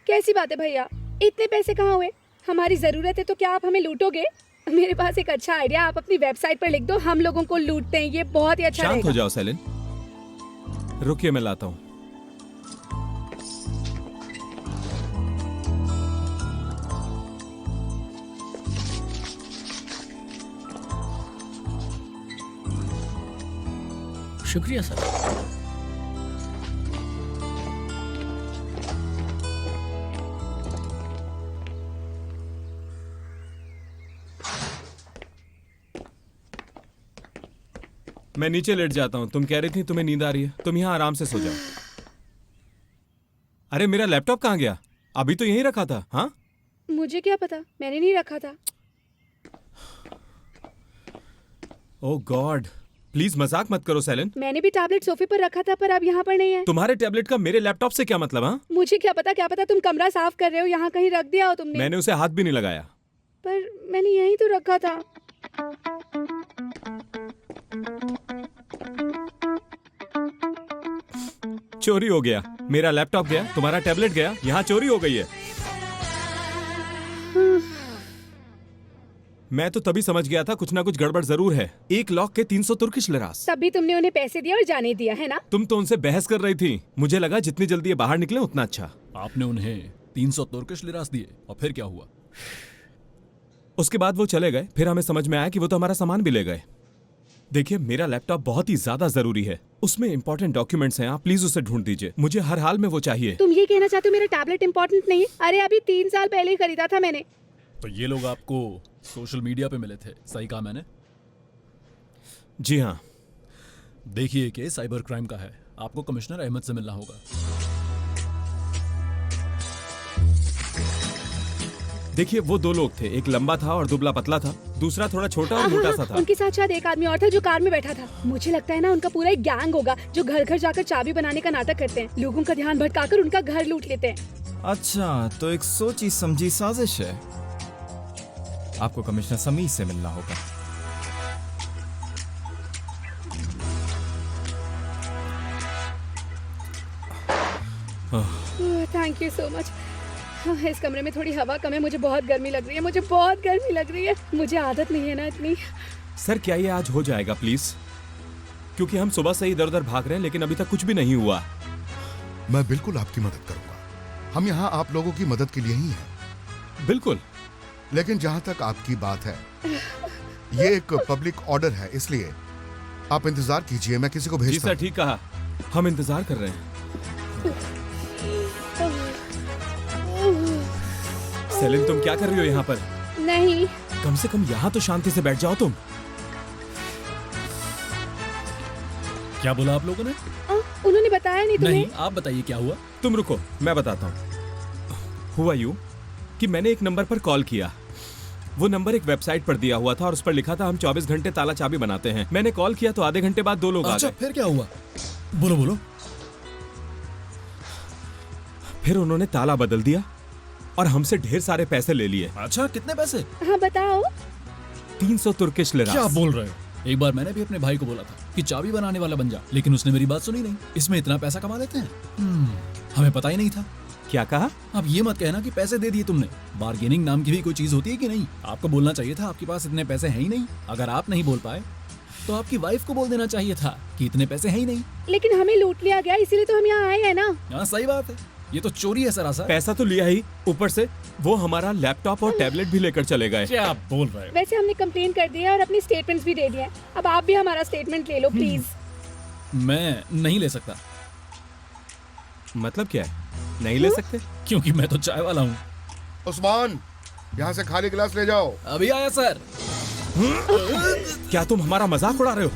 कैसी बात है भैया, इतने पैसे कहाँ हुए? हमारी जरूरत है तो क्या आप हमें लूटोगे? मेरे पास एक अच्छा आइडिया, आप अपनी वेबसाइट पर लिख दो, हम लोगों को लूटते हैं। ये बहुत ही अच्छा शांत रहेगा। हो जाओ सेलिन। रुकिए, मैं लाता हूँ। शुक्रिया सर। मैं नीचे लेट जाता हूँ। तुम कह रही थी तुम्हें नींद आ रही है, तुम यहाँ आराम से सो जाओ। अरे मेरा लैपटॉप कहाँ गया? अभी तो यहीं रखा था। हाँ, मुझे क्या पता, मैंने नहीं रखा था। ओह गॉड, प्लीज मजाक मत करो सेलिन। मैंने भी टैबलेट सोफे पर रखा था, पर अब यहाँ पर नहीं है। तुम्हारे टैबलेट का मेरे लैपटॉप से क्या मतलब? हाँ, मुझे क्या पता तुम कमरा साफ कर रहे हो, यहाँ कहीं रख दिया हो तुमने। मैंने उसे हाथ भी नहीं लगाया। पर मैंने यहीं तो रखा था। चोरी हो गया, मेरा लैपटॉप गया, तुम्हारा टैबलेट गया, यहाँ चोरी हो गई है। मैं तो तभी समझ गया था कुछ ना कुछ गड़बड़ जरूर है। 1 लाख के 300 तुर्किश लिरास। तभी तुमने उन्हें पैसे दिया और जाने दिया है ना? तुम तो उनसे बहस कर रही थी, मुझे लगा जितनी जल्दी ये बाहर निकले उतना अच्छा। आपने उन्हें 300 तुर्किश लिरास दिए और फिर क्या हुआ? उसके बाद वो चले गए, फिर हमें समझ में आया कि वो तो हमारा सामान भी ले गए। देखिए, मेरा लैपटॉप बहुत ही ज्यादा जरूरी है, उसमें इंपॉर्टेंट डॉक्यूमेंट्स हैं, आप प्लीज उसे ढूंढ दीजिए, मुझे हर हाल में वो चाहिए। तुम ये कहना चाहते हो मेरा टैबलेट इम्पोर्टेंट नहीं है? अरे अभी 3 साल पहले ही खरीदा था मैंने। तो ये लोग आपको सोशल मीडिया पे मिले थे, सही कहा मैंने? जी हाँ। देखिए कि साइबर क्राइम का है, आपको कमिश्नर अहमद से मिलना होगा। देखिए, वो 2 लोग थे, एक लंबा था और दुबला पतला था, दूसरा थोड़ा छोटा और मोटा सा था। उनके साथ शायद एक आदमी और था जो कार में बैठा था। मुझे लगता है ना उनका पूरा एक गैंग होगा जो घर घर जाकर चाबी बनाने का नाटक करते हैं, लोगों का ध्यान भटकाकर उनका घर लूट लेते हैं। अच्छा, तो एक सोची समझी साजिश है। आपको कमिश्नर समीर से मिलना होगा। Thank you so much. इस कमरे में थोड़ी हवा कम है, मुझे बहुत गर्मी लग रही है, मुझे बहुत गर्मी लग रही है। मुझे आदत नहीं है ना इतनी। सर, क्या ये आज हो जाएगा प्लीज? क्योंकि हम सुबह से ही इधर उधर भाग रहे हैं, लेकिन अभी तक कुछ भी नहीं हुआ। मैं बिल्कुल आपकी मदद करूंगा, हम यहाँ आप लोगों की मदद के लिए ही हैं। बिल्कुल। लेकिन जहाँ तक आपकी बात है, ये एक पब्लिक ऑर्डर है, इसलिए आप इंतजार कीजिए, मैं किसी को भेजता हूं। जी सर, ठीक कहा, हम इंतजार कर रहे हैं। सेलिन, तुम क्या कर रही हो यहाँ पर? नहीं। कम से कम यहाँ तो शांति से बैठ जाओ तुम। क्या बोला आप लोगों ने? उन्होंने बताया नहीं तुम्हें? नहीं, आप बताइए क्या हुआ। तुम रुको, मैं बताता हूँ। हुआ यूं कि मैंने एक नंबर पर कॉल किया। वो नंबर एक वेबसाइट पर दिया हुआ था और उस पर लिखा था हम 24 घंटे ताला चाबी बनाते हैं। मैंने कॉल किया तो आधे घंटे बाद 2 लोग आ गए। फिर क्या हुआ? बोलो। फिर उन्होंने ताला बदल दिया और हमसे ढेर सारे पैसे ले लिए। अच्छा, कितने पैसे? हाँ बताओ। 300 तुर्किश लिरास। क्या बोल रहे हो? एक बार मैंने भी अपने भाई को बोला था कि चाबी बनाने वाला बन जा, लेकिन उसने मेरी बात सुनी नहीं। इसमें इतना पैसा कमा लेते हैं? हमें पता ही नहीं था। क्या कहा? अब ये मत कहना कि पैसे दे दिए तुमने। बार्गेनिंग नाम की भी कोई चीज होती है कि नहीं? आपको बोलना चाहिए था आपके पास इतने पैसे हैं ही नहीं। अगर आप नहीं बोल पाए तो आपकी वाइफ को बोल देना चाहिए था कि इतने पैसे हैं ही नहीं। लेकिन हमें लूट लिया गया, इसीलिए तो हम यहाँ आए हैं ना। हाँ, सही बात है, ये तो चोरी है सरासर। पैसा तो लिया ही, ऊपर से वो हमारा लैपटॉप और टैबलेट भी लेकर चले गए। क्या बोल रहे हो? वैसे हमने कंप्लेन कर दिया और अपनी स्टेटमेंट्स भी दे दिए। अब आप भी हमारा स्टेटमेंट ले लो प्लीज। मैं नहीं ले सकता। मतलब क्या है? नहीं ले सकते? क्योंकि मैं तो चाय वाला हूँ। उस्मान, यहाँ से खाली गिलास ले जाओ। अभी आया सर। क्या तुम हमारा मजाक उड़ा रहे हो?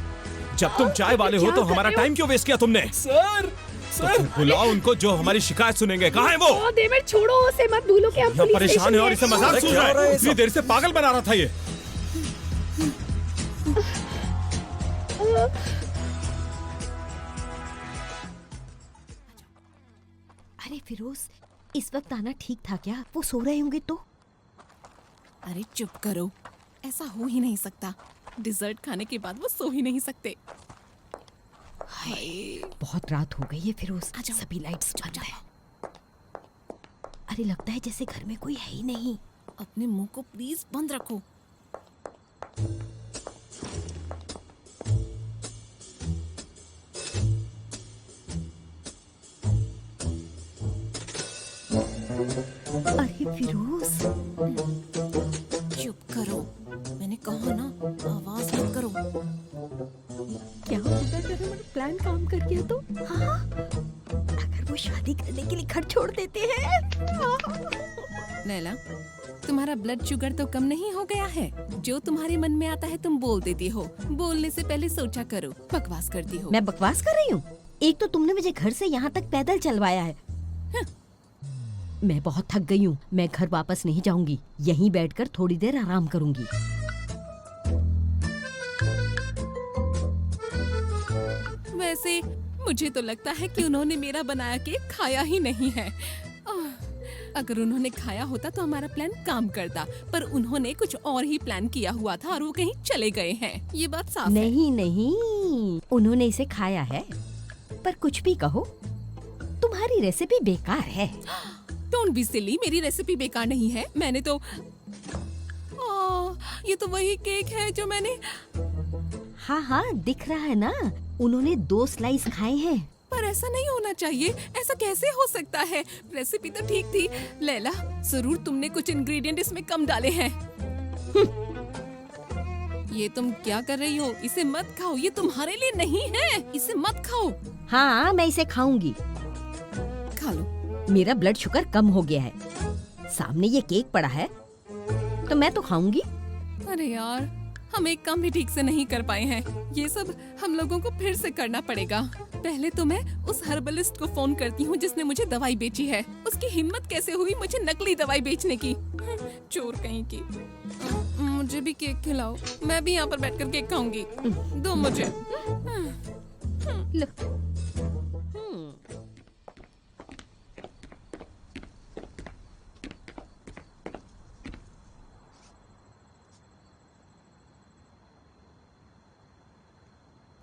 जब तुम चाय वाले हो तो हमारा टाइम क्यों वेस्ट किया तुमने? सर तो बुलाओ उनको जो हमारी शिकायत सुनेंगे। कहाँ है वो? देवर छोड़ो उसे, मत भूलो कि हम पुलिस परेशान है और इसे मजाक सुन रहा है। इतनी देर से पागल बना रहा था ये। अरे फिरोज, इस वक्त आना ठीक था क्या? वो सो रहे होंगे तो। अरे चुप करो, ऐसा हो ही नहीं सकता। डिजर्ट खाने के बाद वो सो ही नहीं सकते। बहुत रात हो गई है फिरोज, सभी लाइट्स बंद है। अरे लगता है जैसे घर में कोई है ही नहीं। अपने मुंह को प्लीज बंद रखो। अरे फिरोज, चुप करो, मैंने कहा ना आवाज मत करो। क्या होगा अगर हमारा प्लान काम कर गया तो? हाँ, अगर वो शादी करने के लिए घर छोड़ देते हैं। लैला, तुम्हारा ब्लड शुगर तो कम नहीं हो गया है? जो तुम्हारे मन में आता है तुम बोल देती हो, बोलने से पहले सोचा करो। बकवास करती हो। मैं बकवास कर रही हूँ? एक तो तुमने मुझे घर से यहाँ तक पैदल चलवाया है। मैं बहुत थक गई हूँ, मैं घर वापस नहीं जाऊंगी, यहीं बैठकर थोड़ी देर आराम करूंगी। वैसे मुझे तो लगता है कि उन्होंने मेरा बनाया केक खाया ही नहीं है। अगर उन्होंने खाया होता तो हमारा प्लान काम करता, पर उन्होंने कुछ और ही प्लान किया हुआ था और वो कहीं चले गए हैं। ये बात साफ है। नहीं नहीं, उन्होंने इसे खाया है। पर कुछ भी कहो, तुम्हारी रेसिपी बेकार है। डोंट बी सिली, मेरी रेसिपी बेकार नहीं है। मैंने तो ये तो वही केक है जो मैंने। हाँ हाँ, दिख रहा है ना, उन्होंने 2 स्लाइस खाए हैं। पर ऐसा नहीं होना चाहिए, ऐसा कैसे हो सकता है? रेसिपी तो ठीक थी। लैला, जरूर तुमने कुछ इंग्रेडिएंट इसमें कम डाले हैं। ये तुम क्या कर रही हो? इसे मत खाओ, ये तुम्हारे लिए नहीं है, इसे मत खाओ। हाँ, मैं इसे खाऊंगी। खा लो। मेरा ब्लड शुगर कम हो गया है, सामने ये केक पड़ा है तो मैं तो खाऊंगी। अरे यार, हम एक काम भी ठीक से नहीं कर पाए हैं। ये सब हम लोगों को फिर से करना पड़ेगा। पहले तो मैं उस हर्बलिस्ट को फोन करती हूँ जिसने मुझे दवाई बेची है। उसकी हिम्मत कैसे हुई मुझे नकली दवाई बेचने की? चोर कहीं की। मुझे भी केक खिलाओ, मैं भी यहाँ पर बैठकर केक खाऊंगी। दो मुझे।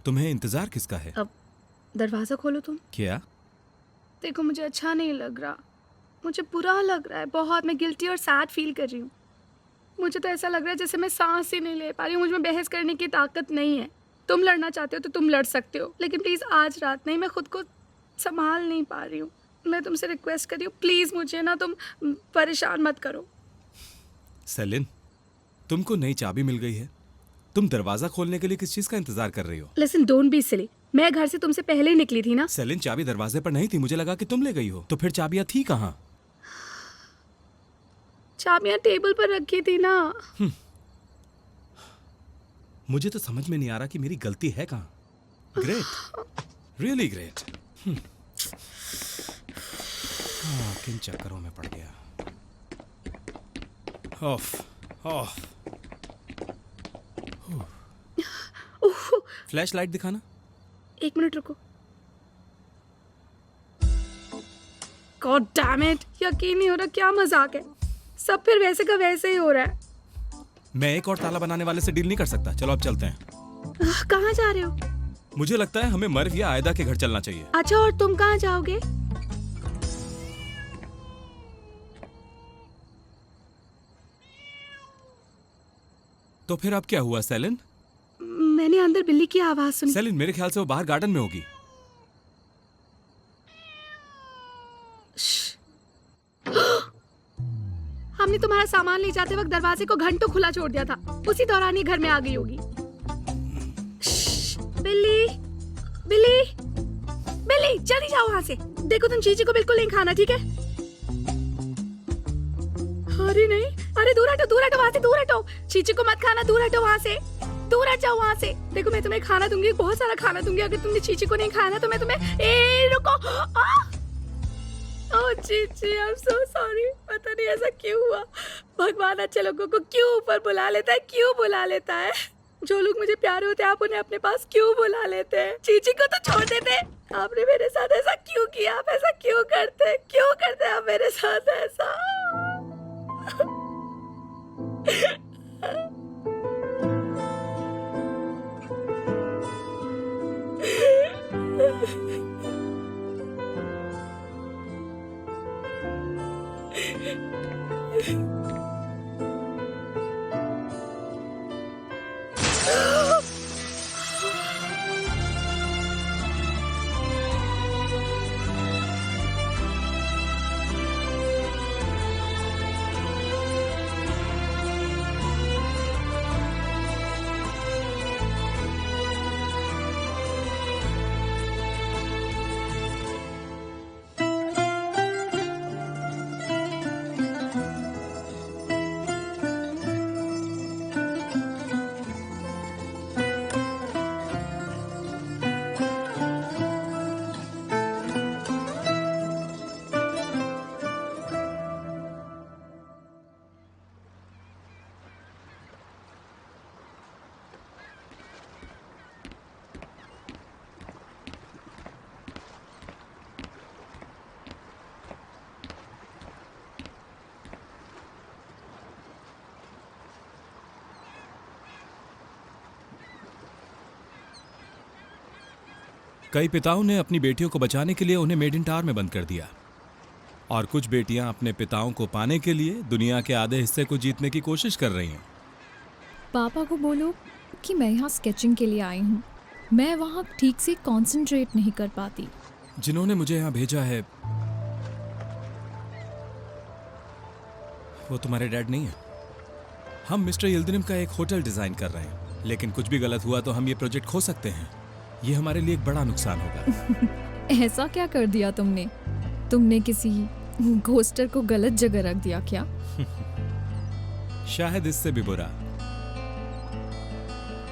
तुम्हें इंतजार किसका है? अब दरवाजा खोलो तुम। क्या? देखो, मुझे अच्छा नहीं लग रहा, मुझे बुरा लग रहा है बहुत। मैं गिल्टी और सैड फील कर रही हूँ। मुझे तो ऐसा लग रहा है जैसे मैं सांस ही नहीं ले पा रही हूँ। मुझ में बहस करने की ताकत नहीं है। तुम लड़ना चाहते हो तो तुम लड़ सकते हो, लेकिन प्लीज़ आज रात नहीं। मैं खुद को संभाल नहीं पा रही हूँ। मैं तुमसे रिक्वेस्ट कर रही हूँ, प्लीज़ मुझे ना तुम परेशान मत करो। सेलिन, तुमको नई चाबी मिल गई है। तुम दरवाजा खोलने के लिए किस चीज का इंतजार कर रही हो? Listen, don't be silly. मैं घर से तुमसे पहले ही निकली थी ना। सेलिन, चाबी दरवाजे पर नहीं थी, मुझे लगा कि तुम ले गई हो। तो फिर चाबियां थी कहाँ? चाबियां टेबल पर रखी थी ना। मुझे तो समझ में नहीं आ रहा कि मेरी गलती है कहाँ। Great, really great. किन चक्करों में पड़ गया। Of of. फ्लैश लाइट दिखाना। 1 मिनट रुको। गॉड डैम इट, यकीन नहीं हो रहा, क्या मजाक है। सब फिर वैसे का वैसे ही हो रहा है। मैं एक और ताला बनाने वाले से डील नहीं कर सकता। चलो अब चलते हैं। कहाँ जा रहे हो? मुझे लगता है हमें मर्व या आयदा के घर चलना चाहिए। अच्छा, और तुम कहाँ जाओगे? तो फिर अब क्या हुआ सेलिन? मैंने अंदर बिल्ली की आवाज सुनी। सेलिन, मेरे ख्याल से वो बाहर गार्डन में होगी। हमने तुम्हारा सामान ले जाते वक्त दरवाजे को घंटों खुला छोड़ दिया था। उसी दौरान ये घर में आ गई होगी। बिल्ली, बिल्ली, बिल्ली, जल्दी जाओ वहां से। देखो, तुम चीची को बिल्कुल नहीं खाना, ठीक है? अरे नहीं, अरे दूर हटो, दूर हटो वहां से, दूर हटो। चीची को मत खाना, दूर हटो वहां से, दूर हट जाओ वहां से। देखो, मैं तुम्हें खाना दूंगी, बहुत सारा खाना दूंगी। अगर तुमने चीची को नहीं खाना तो मैं तुम्हें। रुको। ओह Chichi, I am so sorry. पता नहीं ऐसा क्यों हुआ। भगवान अच्छे लोगों को क्यों ऊपर बुला लेता है, क्यों बुला लेता है? जो लोग मुझे प्यारे होते हैं, आप उन्हें अपने पास क्यों बुला लेते हैं? चीची को तो छोड़ देते। आपने मेरे साथ ऐसा क्यों किया? आप ऐसा क्यों करते हैं आप मेरे साथ ऐसा? कई पिताओं ने अपनी बेटियों को बचाने के लिए उन्हें मेड इन टावर में बंद कर दिया, और कुछ बेटियां अपने पिताओं को पाने के लिए दुनिया के आधे हिस्से को जीतने की कोशिश कर रही हैं। पापा को बोलो कि मैं यहाँ स्केचिंग के लिए आई हूँ। मैं वहाँ ठीक से कंसंट्रेट नहीं कर पाती। जिन्होंने मुझे यहाँ भेजा है वो तुम्हारे डैड नहीं है। हम मिस्टर यिल्दिरिम का एक होटल डिजाइन कर रहे हैं, लेकिन कुछ भी गलत हुआ तो हम ये प्रोजेक्ट खो सकते हैं। ये हमारे लिए एक बड़ा नुकसान होगा। ऐसा क्या कर दिया तुमने? तुमने किसी घोस्टर को गलत जगह रख दिया क्या? शायद इससे भी बुरा।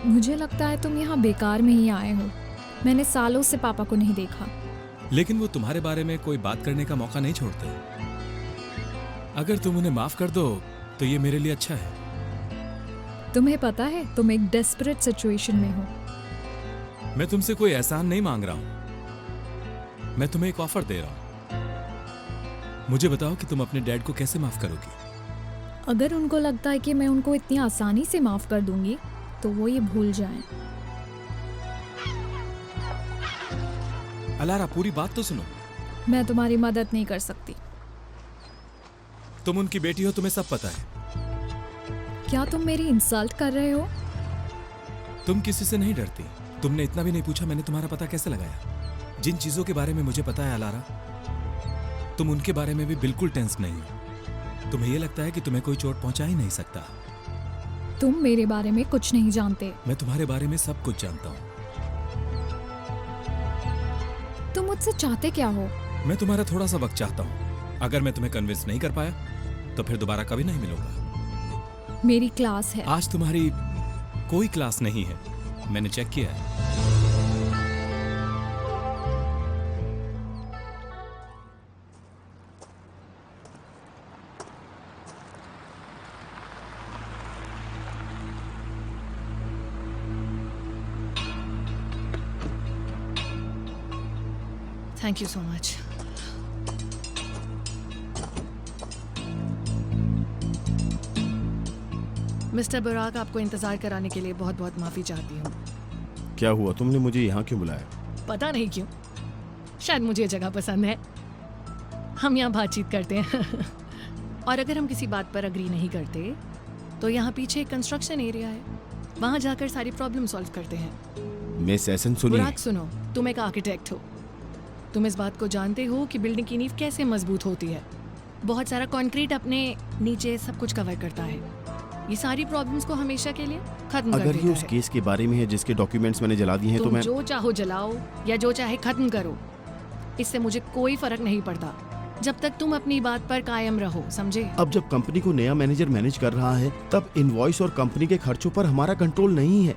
मुझे लगता है तुम यहाँ बेकार में ही आए हो। मैंने सालों से पापा को नहीं देखा। लेकिन वो तुम्हारे बारे में कोई बात करने का मौका नहीं छोड़ते। अगर तुम उन्हें माफ कर दो तो ये मेरे लिए अच्छा है। तुम्हें पता है तुम एक डेस्परेट सिचुएशन में हो। मैं तुमसे कोई एहसान नहीं मांग रहा हूं, मैं तुम्हें एक ऑफर दे रहा हूं। मुझे बताओ कि तुम अपने डैड को कैसे माफ करोगी? अगर उनको लगता है कि मैं उनको इतनी आसानी से माफ कर दूंगी तो वो ये भूल जाएं। अलारा, पूरी बात तो सुनो। मैं तुम्हारी मदद नहीं कर सकती। तुम उनकी बेटी हो, तुम्हें सब पता है। क्या तुम मेरी इंसल्ट कर रहे हो? तुम किसी से नहीं डरती। तुमने इतना भी नहीं पूछा मैंने तुम्हारा पता कैसे लगाया। जिन चीजों के बारे में मुझे पता है अलारा, तुम उनके बारे में भी बिल्कुल टेंस नहीं हो। तुम्हें यह लगता है कि तुम्हें कोई चोट पहुंचा ही नहीं सकता। तुम मेरे बारे में कुछ नहीं जानते। मैं तुम्हारे बारे में सब कुछ जानता हूँ। तुम मुझसे चाहते क्या हो? मैं तुम्हारा थोड़ा सा वक्त चाहता हूँ। अगर मैं तुम्हें कन्विंस नहीं कर पाया तो फिर दोबारा कभी नहीं मिलूंगा। मेरी क्लास है। आज तुम्हारी कोई क्लास नहीं है, मैंने चेक किया है। Thank you so much. Mister बुराक, आपको इंतजार कराने के लिए बहुत बहुत माफी चाहती हूँ। क्या हुआ? तुमने मुझे यहाँ क्यों बुलाया? पता नहीं क्यों, शायद मुझे ये जगह पसंद है। हम यहाँ बातचीत करते हैं और अगर हम किसी बात पर अग्री नहीं करते तो यहाँ पीछे एक कंस्ट्रक्शन एरिया है, वहाँ जाकर सारी प्रॉब्लम सॉल्व करते हैं। मिस एसन सुनिए। बुराक सुनो, तुम एक आर्किटेक्ट हो। तुम इस बात को जानते हो कि बिल्डिंग की नींव कैसे मजबूत होती है। बहुत सारा कंक्रीट अपने नीचे सब कुछ कवर करता है। ये सारी प्रॉब्लम्स को हमेशा के लिए खत्म कर देता है। अगर ये उस केस के बारे में है जिसके डॉक्यूमेंट्स मैंने जला दिए हैं तो मैं जो चाहो जलाओ या जो चाहे खत्म करो, इससे मुझे कोई फर्क नहीं पड़ता जब तक तुम अपनी बात पर कायम रहो, समझे? अब जब कंपनी को नया मैनेजर मैनेज कर रहा है तब इनवॉइस और कंपनी के खर्चों पर हमारा कंट्रोल नहीं है।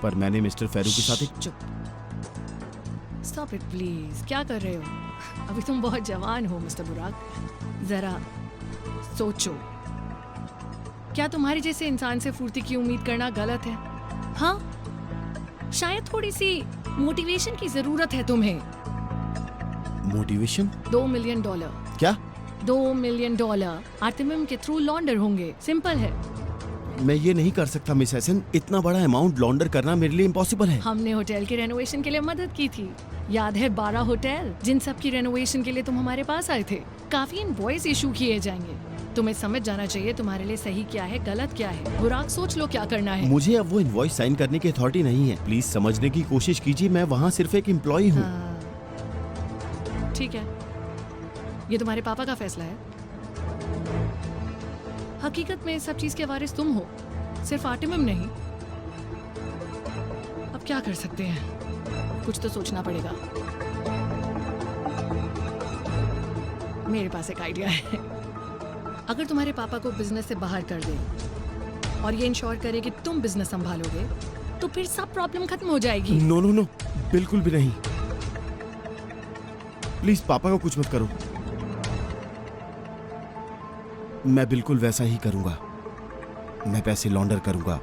पर मैंने मिस्टर फेरू के साथ एक स्टॉप इट प्लीज। क्या कर रहे हो? अभी तुम बहुत जवान हो मिस्टर बुराक, जरा सोचो। क्या तुम्हारे जैसे इंसान से फुर्ती की उम्मीद करना गलत है? हाँ, शायद थोड़ी सी मोटिवेशन की जरूरत है तुम्हें। मोटिवेशन? $2 मिलियन। क्या? $2 मिलियन आर्टिमियम के थ्रू लॉन्डर होंगे। सिंपल है। मैं ये नहीं कर सकता मिस एसन। इतना बड़ा अमाउंट लॉन्डर करना मेरे लिए इम्पॉसिबल है। हमने होटल के रेनोवेशन के लिए मदद की थी, याद है? 12 होटल, जिन सब की रेनोवेशन के लिए तुम हमारे पास आए थे। काफी इनवॉइस इशू किए जाएंगे। तुम्हें समझ जाना चाहिए तुम्हारे लिए सही क्या है, गलत क्या है। बुराक, सोच लो क्या करना है। मुझे अब वो इनवॉइस साइन करने की अथॉरिटी नहीं है। प्लीज समझने की कोशिश कीजिए, मैं वहाँ सिर्फ एक एम्प्लॉई हूँ। ठीक है, ये तुम्हारे पापा का फैसला है। हकीकत में सब चीज के वारिस तुम हो, सिर्फ आर्टिमियम नहीं। अब क्या कर सकते हैं, कुछ तो सोचना पड़ेगा। मेरे पास एक आइडिया है। अगर तुम्हारे पापा को बिजनेस से बाहर कर दे और ये इंश्योर करे कि तुम बिजनेस संभालोगे तो फिर सब प्रॉब्लम खत्म हो जाएगी। नो नो नो, बिल्कुल भी नहीं। प्लीज पापा को कुछ मत करो। मैं बिल्कुल वैसा ही करूंगा। मैं पैसे लॉन्डर करूंगा,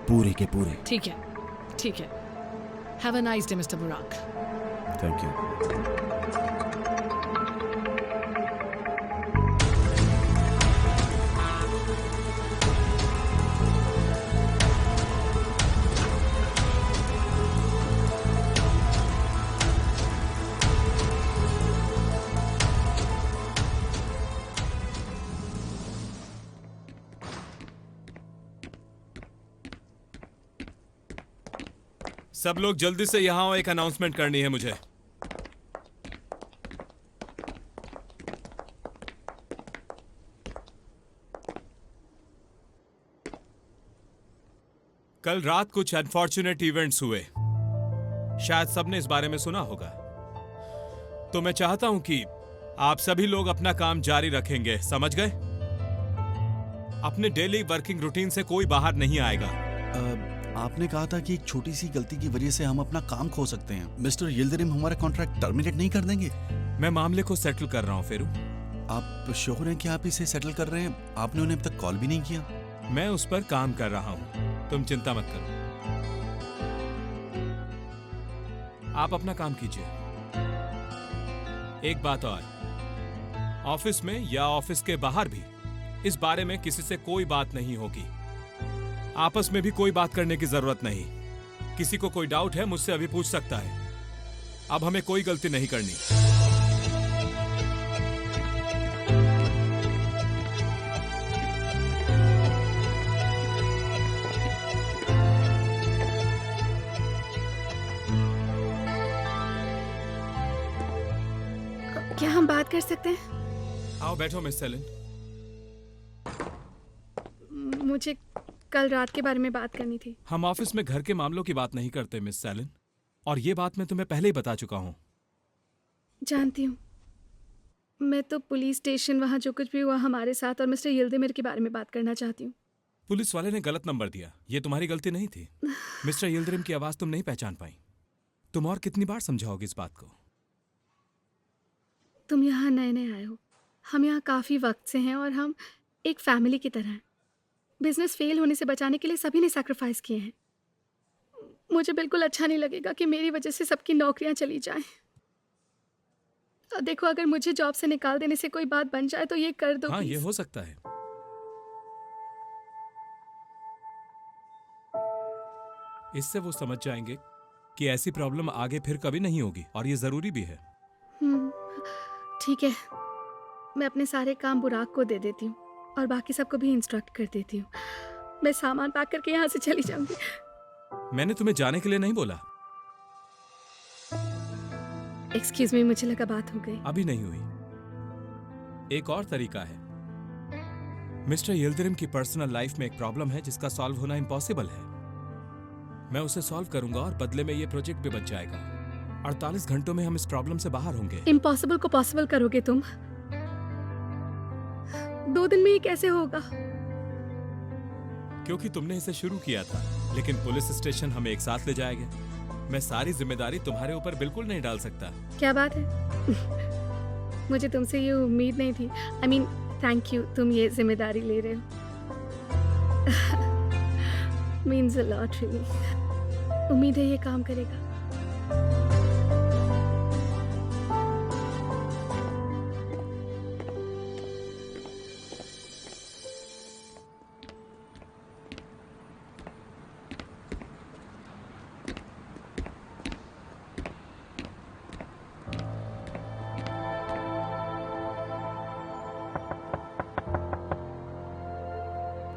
पूरे के पूरे। ठीक है, ठीक है। Have a nice day mister Burak. Thank you. सब लोग जल्दी से यहाँ आओ, एक अनाउंसमेंट करनी है मुझे। कल रात कुछ अनफॉर्चुनेट इवेंट्स हुए, शायद सबने इस बारे में सुना होगा। तो मैं चाहता हूं कि आप सभी लोग अपना काम जारी रखेंगे, समझ गए? अपने डेली वर्किंग रूटीन से कोई बाहर नहीं आएगा। आपने कहा था कि एक छोटी सी गलती की वजह से हम अपना काम खो सकते हैं। मिस्टर यिल्दिरिम हमारा कॉन्ट्रैक्ट टर्मिनेट नहीं कर देंगे? मैं मामले को सेटल कर रहा हूं फेरू। आप श्योर हैं कि आप इसे सेटल कर रहे हैं? आपने उन्हें अब तक कॉल भी नहीं किया। मैं उस पर काम कर रहा हूं, तुम चिंता मत करो। आप अपना काम कीजिए। एक बात और, ऑफिस में या ऑफिस के बाहर भी इस बारे में किसी से कोई बात नहीं होगी। आपस में भी कोई बात करने की जरूरत नहीं। किसी को कोई डाउट है मुझसे अभी पूछ सकता है। अब हमें कोई गलती नहीं करनी। क्या हम बात कर सकते हैं? आओ बैठो मिस सेलिन। मुझे कल रात के बारे में बात करनी थी। हम ऑफिस में घर के मामलों की बात नहीं करते मिस सेलिन, और ये बात मैं तुम्हें पहले ही बता चुका हूँ। जानती हूँ। मैं तो पुलिस स्टेशन वहाँ जो कुछ भी हुआ हमारे साथ और मिस्टर यिल्दिमिर के बारे में बात करना चाहती हूँ। पुलिस वाले ने गलत नंबर दिया, ये तुम्हारी गलती नहीं थी। मिस्टर यिल्दिरिम की आवाज तुम नहीं पहचान पाई। तुम और कितनी बार समझाओगे इस बात को? तुम यहाँ नए नए आए हो, हम यहाँ काफ़ी वक्त से हैं और हम एक फैमिली की तरह हैं। बिजनेस फेल होने से बचाने के लिए सभी ने सैक्रिफाइस किए हैं। मुझे बिल्कुल अच्छा नहीं लगेगा कि मेरी वजह से सबकी नौकरियां चली जाएं। देखो, अगर मुझे जॉब से निकाल देने से कोई बात बन जाए तो ये कर दो। हाँ, please। ये हो सकता है। इससे वो समझ जाएंगे कि ऐसी प्रॉब्लम आगे फिर कभी नहीं होगी, और ये जरूरी भी है। ठीक है, मैं अपने सारे काम बुराक को दे देती हूँ और बाकी सबको भी इंस्ट्रक्ट कर देती हूँ। मैं सामान पैक करके यहाँ से चली जाऊंगी। मैंने तुम्हें जाने के लिए नहीं बोला। एक्सक्यूज मी, मुझे लगा बात हो गई। अभी नहीं हुई। एक और तरीका है। मिस्टर यिल्दिरिम की पर्सनल लाइफ में एक प्रॉब्लम है जिसका सॉल्व होना इम्पॉसिबल है। मैं उसे सॉल्व करूंगा और बदले में ये प्रोजेक्ट भी बच जाएगा। 48 घंटों में हम इस प्रॉब्लम से बाहर होंगे। इम्पॉसिबल को पॉसिबल करोगे तुम? 2 दिन में ये कैसे होगा? क्योंकि तुमने इसे शुरू किया था, लेकिन पुलिस स्टेशन हमें एक साथ ले जाएगा। मैं सारी जिम्मेदारी तुम्हारे ऊपर बिल्कुल नहीं डाल सकता। क्या बात है? मुझे तुमसे ये उम्मीद नहीं थी। I mean, थैंक यू, तुम ये जिम्मेदारी ले रहे हो। Means a lot, really. उम्मीद है ये काम करेगा।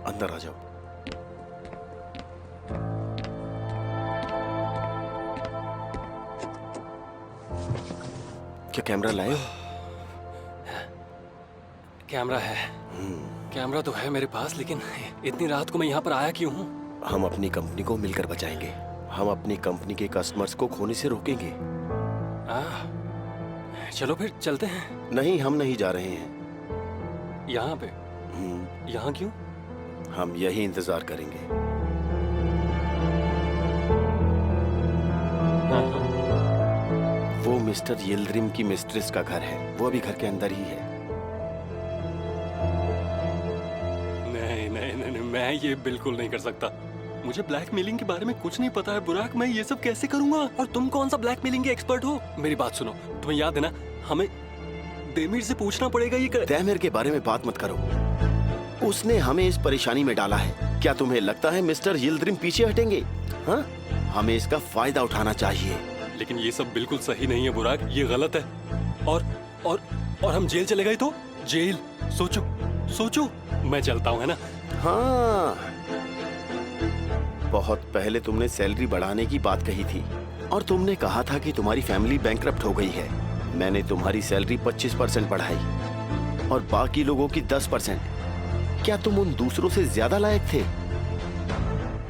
अंदर आ जाओ। क्या कैमरा लाए हो? कैमरा है। कैमरा तो है मेरे पास, लेकिन इतनी रात को मैं यहाँ पर आया क्यों हूँ? हम अपनी कंपनी को मिलकर बचाएंगे। हम अपनी कंपनी के कस्टमर्स को खोने से रोकेंगे। चलो फिर चलते हैं। नहीं, हम नहीं जा रहे हैं। यहाँ पे? यहाँ क्यों? हम यही इंतजार करेंगे। वो मिस्टर यिल्दिरिम की मिस्ट्रेस का घर है, वो अभी घर के अंदर ही है। नहीं नहीं नहीं, नहीं, मैं ये बिल्कुल नहीं कर सकता। मुझे ब्लैकमेलिंग के बारे में कुछ नहीं पता है बुराक। मैं ये सब कैसे करूंगा? और तुम कौन सा ब्लैकमेलिंग के एक्सपर्ट हो? मेरी बात सुनो, तुम्हें याद है ना, हमें देमिर से पूछना पड़ेगा ये देमिर के बारे में बात मत करो। उसने हमें इस परेशानी में डाला है। क्या तुम्हें लगता है मिस्टर यिल्दिरिम पीछे हटेंगे? हाँ, हमें इसका फायदा उठाना चाहिए। लेकिन ये सब बिल्कुल सही नहीं है बुराक, ये गलत है। और हम जेल चले गए तो? जेल, सोचो सोचो। मैं चलता हूँ, है ना? हाँ, बहुत पहले तुमने सैलरी बढ़ाने की बात कही थी और तुमने कहा था कि तुम्हारी फैमिली बैंकरप्ट हो गई है। मैंने तुम्हारी सैलरी 25% बढ़ाई और बाकी लोगों की 10%। क्या तुम उन दूसरों से ज्यादा लायक थे?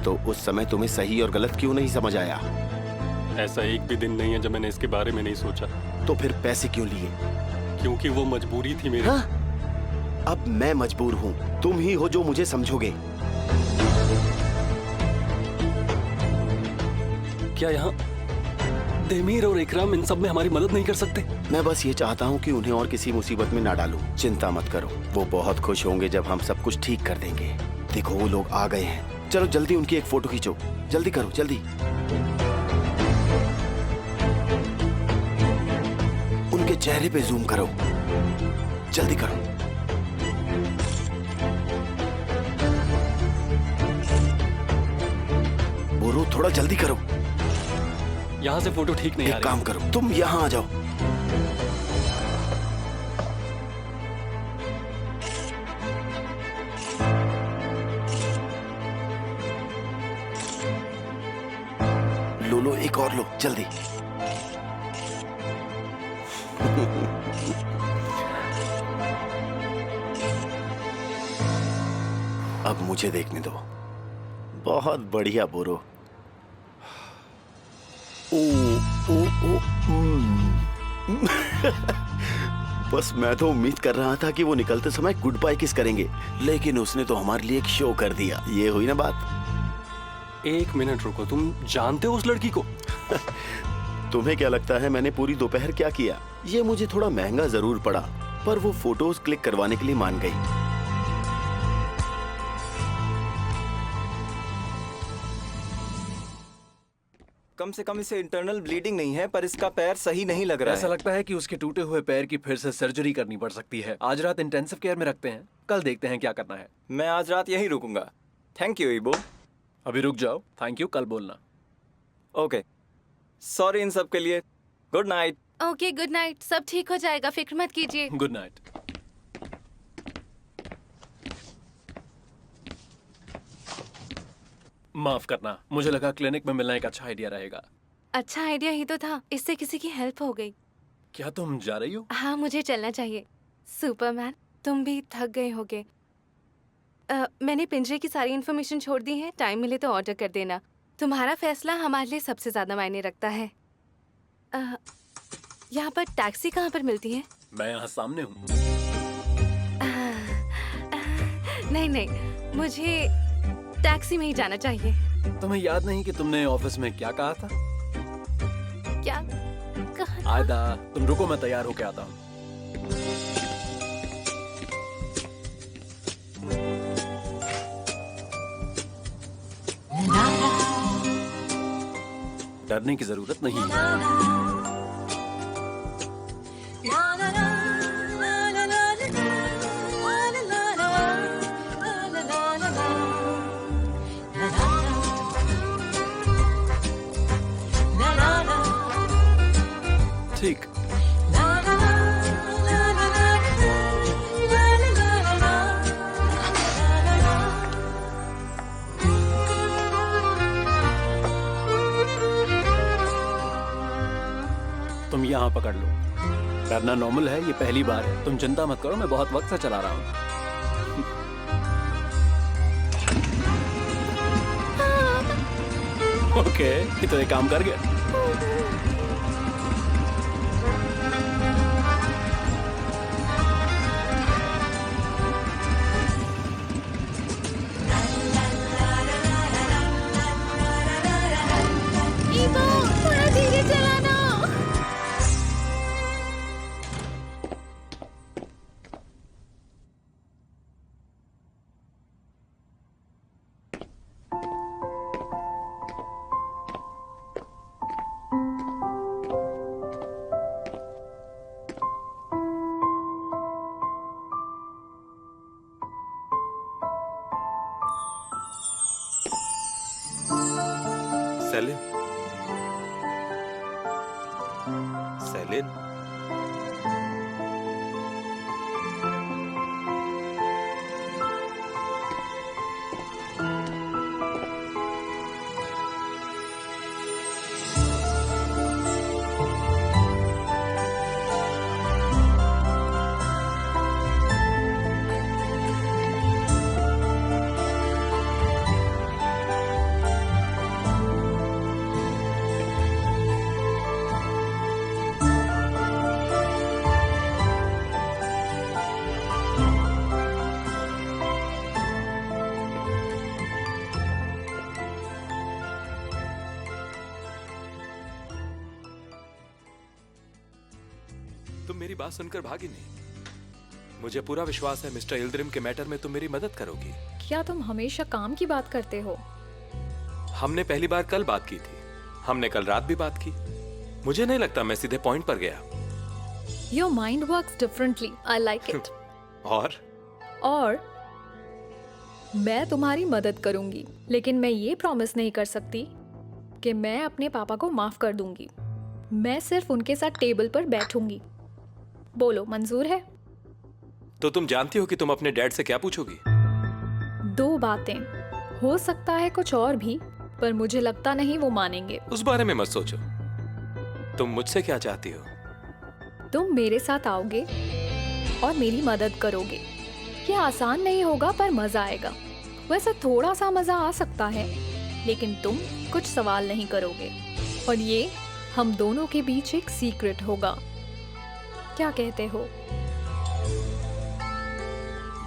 तो उस समय तुम्हें सही और गलत क्यों नहीं समझ आया? ऐसा एक भी दिन नहीं है जब मैंने इसके बारे में नहीं सोचा। तो फिर पैसे क्यों लिए? क्योंकि वो मजबूरी थी मेरी। हाँ? अब मैं मजबूर हूँ, तुम ही हो जो मुझे समझोगे। क्या यहाँ देमीर और इकराम इन सब में हमारी मदद नहीं कर सकते? मैं बस ये चाहता हूँ कि उन्हें और किसी मुसीबत में ना डालूं। चिंता मत करो, वो बहुत खुश होंगे जब हम सब कुछ ठीक कर देंगे। देखो वो लोग आ गए हैं। चलो जल्दी उनकी एक फोटो खींचो, जल्दी करो जल्दी। उनके चेहरे पे जूम करो, जल्दी करो। बोरो थोड़ा जल्दी करो। यहाँ से फोटो ठीक नहीं आ रही। एक काम करो, तुम यहाँ आ जाओ। लो एक और लो जल्दी। अब मुझे देखने दो। बहुत बढ़िया बोरो। बस मैं तो उम्मीद कर रहा था कि वो निकलते समय गुड बाय किस करेंगे, लेकिन उसने तो हमारे लिए एक शो कर दिया। ये हुई ना बात। एक मिनट रुको, तुम जानते हो उस लड़की को? तुम्हें क्या लगता है मैंने पूरी दोपहर क्या किया? ये मुझे थोड़ा महंगा जरूर पड़ा, पर वो फोटोज क्लिक करवाने के लिए मान गई। कम से कम इसे इंटरनल ब्लीडिंग नहीं है, पर इसका पैर सही नहीं लग रहा ऐसा है। लगता है कि उसके टूटे हुए पैर की फिर से सर्जरी करनी पड़ सकती है। आज रात इंटेंसिव केयर में रखते हैं, कल देखते हैं क्या करना है। मैं आज रात यहीं रुकूंगा। थैंक यू इबो। अभी रुक जाओ, थैंक यू कल बोलना। ओके, सॉरी इन सब के लिए। Good night. Okay good night, सब ठीक हो जाएगा, फिक्र मत कीजिए। Good night. माफ करना, मुझे लगा क्लिनिक में मिलना एक अच्छा आइडिया रहेगा। अच्छा आइडिया ही तो था, इससे किसी की हेल्प हो गई। क्या तुम जा रही हो? हाँ मुझे चलना चाहिए। सुपरमैन तुम भी थक गए होगे। मैंने पिंजरे की सारी इन्फॉर्मेशन छोड़ दी है, टाइम मिले तो ऑर्डर कर देना। तुम्हारा फैसला हमारे लिए सबसे ज्यादा मायने रखता है। यहाँ पर टैक्सी कहाँ पर मिलती है? मैं यहाँ सामने हूँ। नहीं नहीं, मुझे टैक्सी में ही जाना चाहिए। तुम्हें याद नहीं कि तुमने ऑफिस में क्या कहा था? क्या कहा? आयदा तुम रुको, मैं तैयार होके आता हूँ। डरने की जरूरत नहीं है। ठीक। तुम यहाँ पकड़ लो। डरना नॉर्मल है, ये पहली बार है। तुम चिंता मत करो, मैं बहुत वक्त से चला रहा हूँ। ओके, ये तो एक काम कर गया। ईबो, थोड़ा धीरे चलाना। सेलिन, सेलिन, मेरी बात सुनकर भागी नहीं। मुझे पूरा विश्वास है मिस्टर यिल्दिरिम के मैटर में तुम मेरी मदद करोगी। क्या तुम हमेशा काम की बात करते हो? हमने पहली बार कल बात की थी, हमने कल रात भी बात की। मुझे नहीं लगता मैं सीधे पॉइंट पर गया। Your mind works differently. I like it. और मैं तुम्हारी मदद करूंगी, लेकिन मैं ये प्रॉमिस नहीं कर सकती कि मैं अपने पापा को माफ कर दूंगी। मैं सिर्फ उनके साथ टेबल पर बैठूंगी। बोलो, मंजूर है? तो तुम जानती हो कि तुम अपने डैड से क्या पूछोगी? 2 बातें, हो सकता है कुछ और भी, पर मुझे लगता नहीं वो मानेंगे। उस बारे में मत सोचो। तुम मुझसे क्या चाहती हो? तुम मेरे साथ आओगे और मेरी मदद करोगे। ये आसान नहीं होगा, पर मजा आएगा। वैसे थोड़ा सा मजा आ सकता है, लेकिन तुम कुछ सवाल नहीं करोगे और ये हम दोनों के बीच एक सीक्रेट होगा। क्या कहते हो?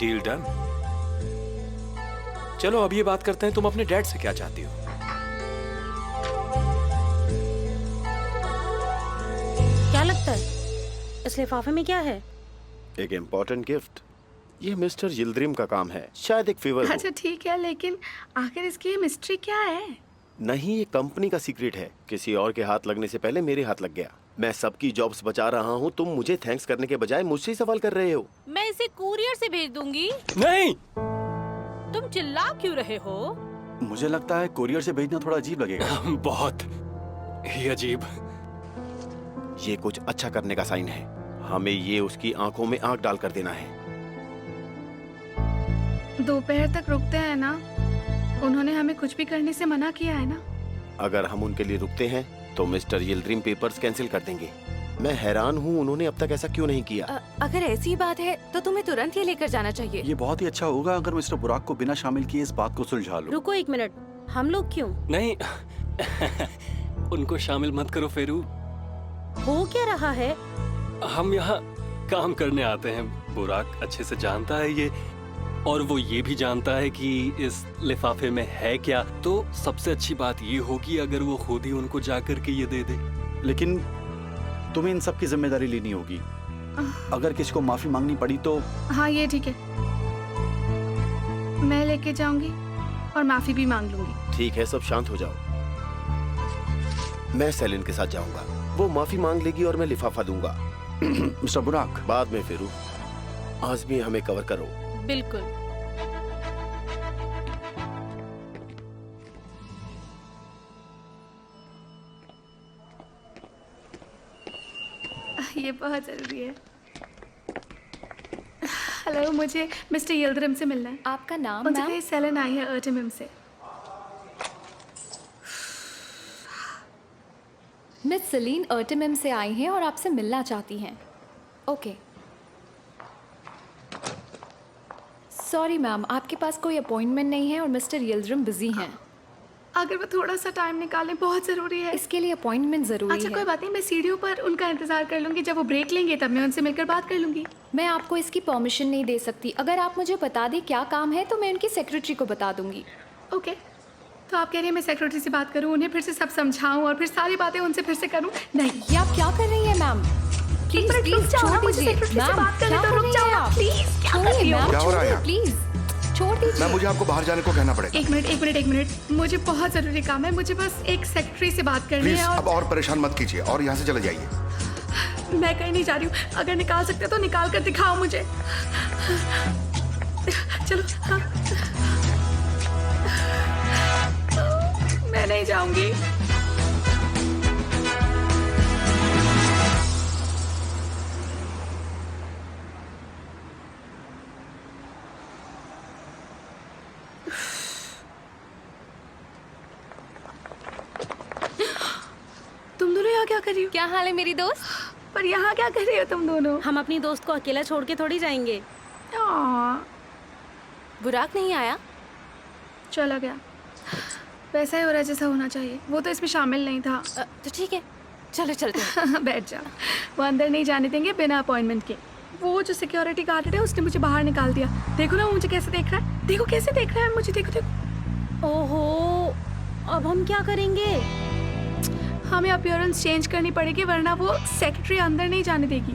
Deal done. चलो अब ये बात करते हैं, तुम अपने डैड से क्या चाहती हो? क्या लगता है इस लिफाफे में क्या है? एक इम्पोर्टेंट गिफ्ट। ये मिस्टर यिल्दिरिम का काम है, शायद एक फेवर हो। अच्छा ठीक है, लेकिन आखिर इसकी ये मिस्ट्री क्या है? नहीं, ये कंपनी का सीक्रेट है। किसी और के हाथ लगने से पहले मेरे हाथ लग गया। मैं सबकी जॉब्स बचा रहा हूँ, तुम मुझे थैंक्स करने के बजाय मुझसे ही सवाल कर रहे हो। मैं इसे कुरियर से भेज दूंगी। नहीं, तुम चिल्ला क्यों रहे हो? मुझे लगता है कोरियर से भेजना थोड़ा अजीब लगेगा। बहुत ही अजीब। ये कुछ अच्छा करने का साइन है। हमें ये उसकी आंखों में आंख डालकर देना है। दोपहर तक रुकते हैं ना? उन्होंने हमें कुछ भी करने से मना किया है ना? अगर हम उनके लिए रुकते हैं तो मिस्टर यिल्दिरिम पेपर्स कैंसिल कर देंगे। मैं हैरान हूँ उन्होंने अब तक ऐसा क्यों नहीं किया। अगर ऐसी बात है तो तुम्हें तुरंत ये लेकर जाना चाहिए। ये बहुत ही अच्छा होगा अगर मिस्टर बुराक को बिना शामिल किए इस बात को सुलझा लो। रुको 1 मिनट, हम लोग क्यों? नहीं उनको शामिल मत करो फेरू। हो क्या रहा है? हम यहाँ काम करने आते हैं। बुराक अच्छे से जानता है ये, और वो ये भी जानता है कि इस लिफाफे में है क्या। तो सबसे अच्छी बात ये होगी अगर वो खुद ही उनको जाकर के ये दे दे। लेकिन तुम्हें इन सब की जिम्मेदारी लेनी होगी। अगर किसी को माफी मांगनी पड़ी तो। हाँ ये ठीक है, मैं लेके जाऊंगी और माफी भी मांग लूंगी। ठीक है, सब शांत हो जाओ। मैं सेलिन के साथ जाऊंगा, वो माफी मांग लेगी और मैं लिफाफा दूंगा। मिस्टर बुराक, बाद में फेरू। आज भी हमें कवर करो। बिल्कुल। ये बहुत जरूरी है। हेलो, मुझे मिस्टर यिल्दिरिम से मिलना है। आपका नाम? उनसे कहीं सेलिन आई है अर्टिमिम से। मिस सेलिन अर्टिमिम से आई हैं और आपसे मिलना चाहती हैं। ओके। सॉरी मैम, आपके पास कोई अपॉइंटमेंट नहीं है और मिस्टर यिल्दिरिम बिजी हैं। अगर वो थोड़ा सा टाइम निकालें, बहुत ज़रूरी है। इसके लिए अपॉइंटमेंट ज़रूरी है। अच्छा कोई बात नहीं, मैं सीढ़ियों पर उनका इंतजार कर लूंगी। जब वो ब्रेक लेंगे तब मैं उनसे मिलकर बात कर लूंगी। मैं आपको इसकी परमिशन नहीं दे सकती। अगर आप मुझे बता दें क्या काम है तो मैं उनकी सेक्रेटरी को बता दूंगी। ओके, तो आप कह रही हैं मैं सेक्रेटरी से बात करूं, उन्हें फिर से सब समझाऊं और फिर सारी बातें उनसे फिर से करूं? नहीं, ये आप क्या कर रही हैं मैम? प्लीज प्लीज छोड़ दीजिए। प्लीज छोड़ दीजिए। मैं मुझे आपको बाहर जाने को कहना पड़ेगा। एक मिनट, मुझे बहुत जरूरी काम है। मुझे बस एक सेक्रेटरी से बात करनी प्लीज, है। अब और परेशान मत कीजिए और यहाँ से चले जाइए। मैं कहीं नहीं जा रही हूँ। अगर निकाल सकते तो निकाल कर दिखाओ मुझे। चलो। हाँ। मैं नहीं जाऊंगी। तुम दोनों यहाँ क्या कर रही हो? क्या हाल है मेरी दोस्त? पर यहाँ क्या कर रही हो तुम दोनों? हम अपनी दोस्त को अकेला छोड़ के थोड़ी जाएंगे। बुराक नहीं आया? चला गया। वैसा ही हो रहा है जैसा होना चाहिए। वो तो इसमें शामिल नहीं था। तो ठीक है, चलो चलते हैं। बैठ जाओ। वो अंदर नहीं जाने देंगे बिना अपॉइंटमेंट के। वो जो सिक्योरिटी गार्ड है उसने मुझे बाहर निकाल दिया। देखो ना वो मुझे कैसे देख रहा है। देखो कैसे देख रहा है मुझे। देखो। ओहो, अब हम क्या करेंगे? हमें अपीयरेंस चेंज करनी पड़ेगी वरना वो सेक्रेटरी अंदर नहीं जाने देगी।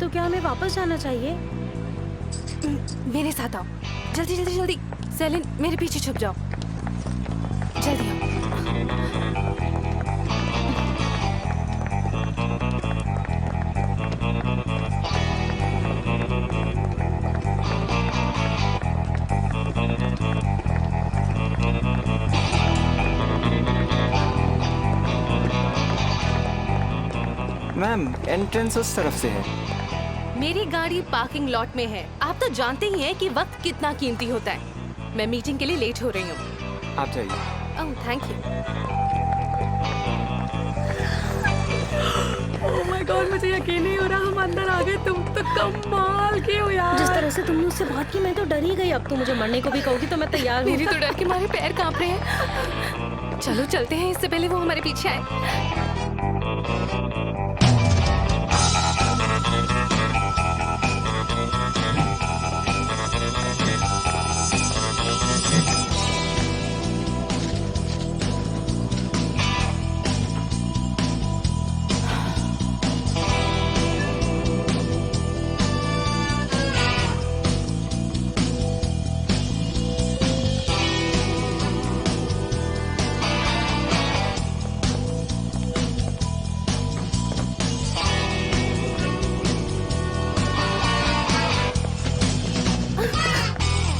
तो क्या हमें वापस जाना चाहिए? मेरे साथ आओ, जल्दी जल्दी जल्दी। सेलिन, मेरे पीछे छुप जाओ, जल्दी आओ। मैम, एंट्रेंस उस तरफ से है। मेरी गाड़ी पार्किंग लॉट में है। आप तो जानते ही हैं कि वक्त कितना कीमती होता है। मैं मीटिंग के लिए लेट हो रही हूँ। आप जाइए। Oh, thank you. Oh my god, मुझे यकीन नहीं हो रहा हम अंदर आ गए। तुम तो कमाल के हो यार। जिस तरह से तुमने उससे बात की, मैं तो डर ही गई। अब तो मुझे मरने को भी कहोगी तो मैं तैयार हूँ। मेरी तो डर के मारे पैर कांप रहे हैं। चलो चलते हैं, इससे पहले वो हमारे पीछे आए।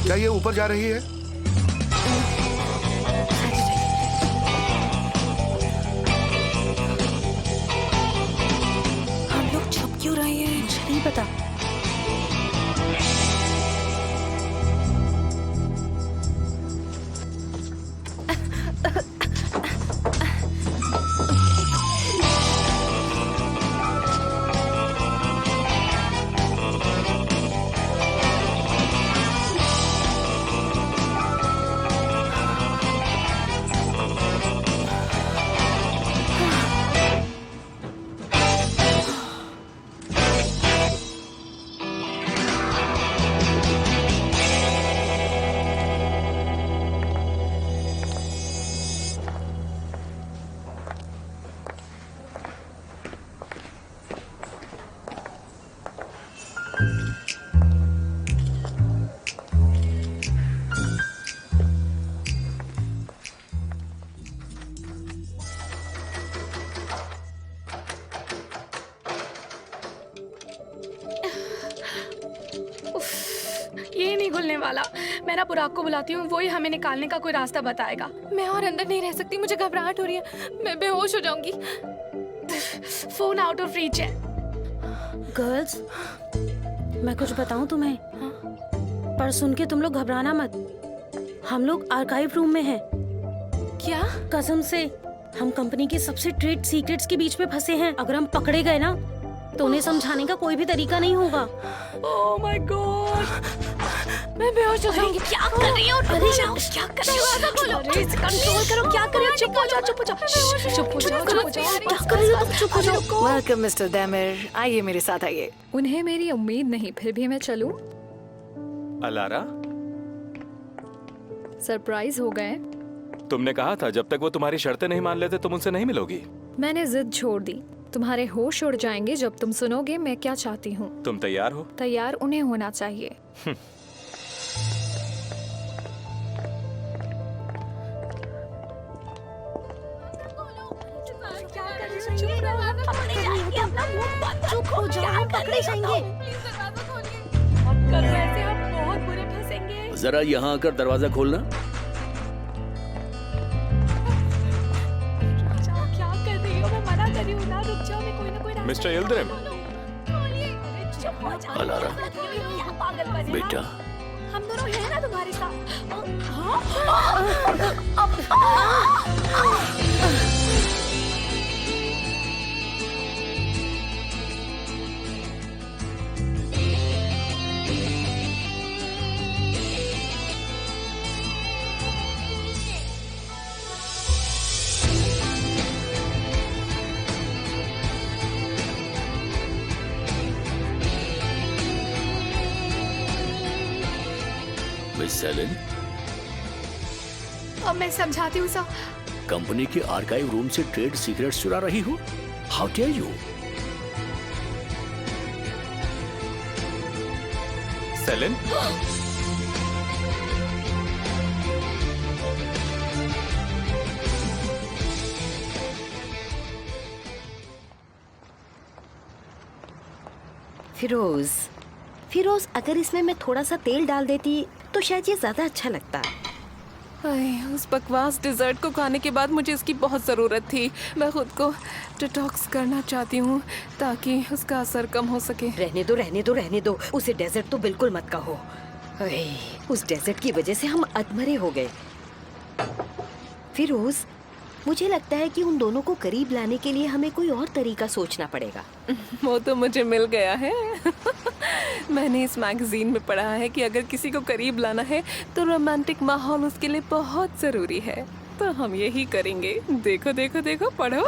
क्या ये ऊपर जा रही है? हम लोग छुप क्यों रहे हैं? मुझे नहीं पता। ये नहीं खुलने वाला। मैं ना बुराक को बुलाती हूँ, वो ही हमें निकालने का कोई रास्ता बताएगा। मैं और अंदर नहीं रह सकती, मुझे घबराहट हो रही है। मैं बेहोश हो जाऊंगी। फोन आउट ऑफ रीच है। गर्ल्स, मैं कुछ बताऊं तुम्हें? पर सुन के तुम लोग घबराना मत। हम लोग आर्काइव रूम में हैं। क्या? कसम से, हम कंपनी के सबसे ट्रेड सीक्रेट्स के बीच में फंसे हैं। अगर हम पकड़े गए ना तो उन्हें समझाने का कोई भी तरीका नहीं होगा। ओह माय गॉड, मैं बेहोश हो जाऊंगी। क्या कर रही हो? अरे क्या कर रही हो? कंट्रोल करो, क्या कर रही हो? चुप हो जाओ, चुप हो जाओ, चुप हो जाओ, चुप हो जाओ। क्या कर रही हो तुम? चुप हो जाओ। वेलकम मिस्टर दैमिर, आइए मेरे साथ आइए। उन्हें मेरी उम्मीद नहीं, फिर भी मैं चलूं? अलारा, सरप्राइज हो गए। तुमने कहा था जब तक वो तुम्हारी शर्तें नहीं मान लेते तुम उनसे नहीं मिलोगी। मैंने जिद छोड़ दी। तुम्हारे होश उड़ जाएंगे जब तुम सुनोगे मैं क्या चाहती हूँ। तुम तैयार हो? तैयार उन्हें होना चाहिए। चुप हो जाओ, पकड़े जाएंगे। वैसे हम बहुत बुरे फंसेंगे। जरा यहाँ आकर दरवाजा खोलना। क्या कर रही हो? मैं मना कर रही हूँ ना, रुक जाओ। मैं कोई ना कोई रास्ता मिस्टर यिल्दिरिम। अलारा, बेटा, हम दोनों हैं ना तुम्हारे साथ। मिस सेलिन, अब मैं समझाती हूँ सब। कंपनी के आर्काइव रूम से ट्रेड सीक्रेट्स चुरा रही हो? How dare you? Celine, Firoz, Firoz, अगर इसमें मैं थोड़ा सा तेल डाल देती तो शायद ये ज्यादा अच्छा लगता। उस बकवास डिजर्ट को खाने के बाद मुझे इसकी बहुत ज़रूरत थी। मैं खुद को डिटॉक्स करना चाहती हूँ ताकि उसका असर कम हो सके। रहने दो, रहने दो, रहने दो। उसे डेजर्ट तो बिल्कुल मत कहो। उस डेजर्ट की वजह से हम अधमरे हो गए। फिरोज, मुझे लगता है कि उन दोनों को करीब लाने के लिए हमें कोई और तरीका सोचना पड़ेगा। वो तो मुझे मिल गया है। मैंने इस मैगजीन में पढ़ा है कि अगर किसी को करीब लाना है तो रोमांटिक माहौल उसके लिए बहुत जरूरी है। तो हम यही करेंगे। देखो देखो देखो, पढ़ो।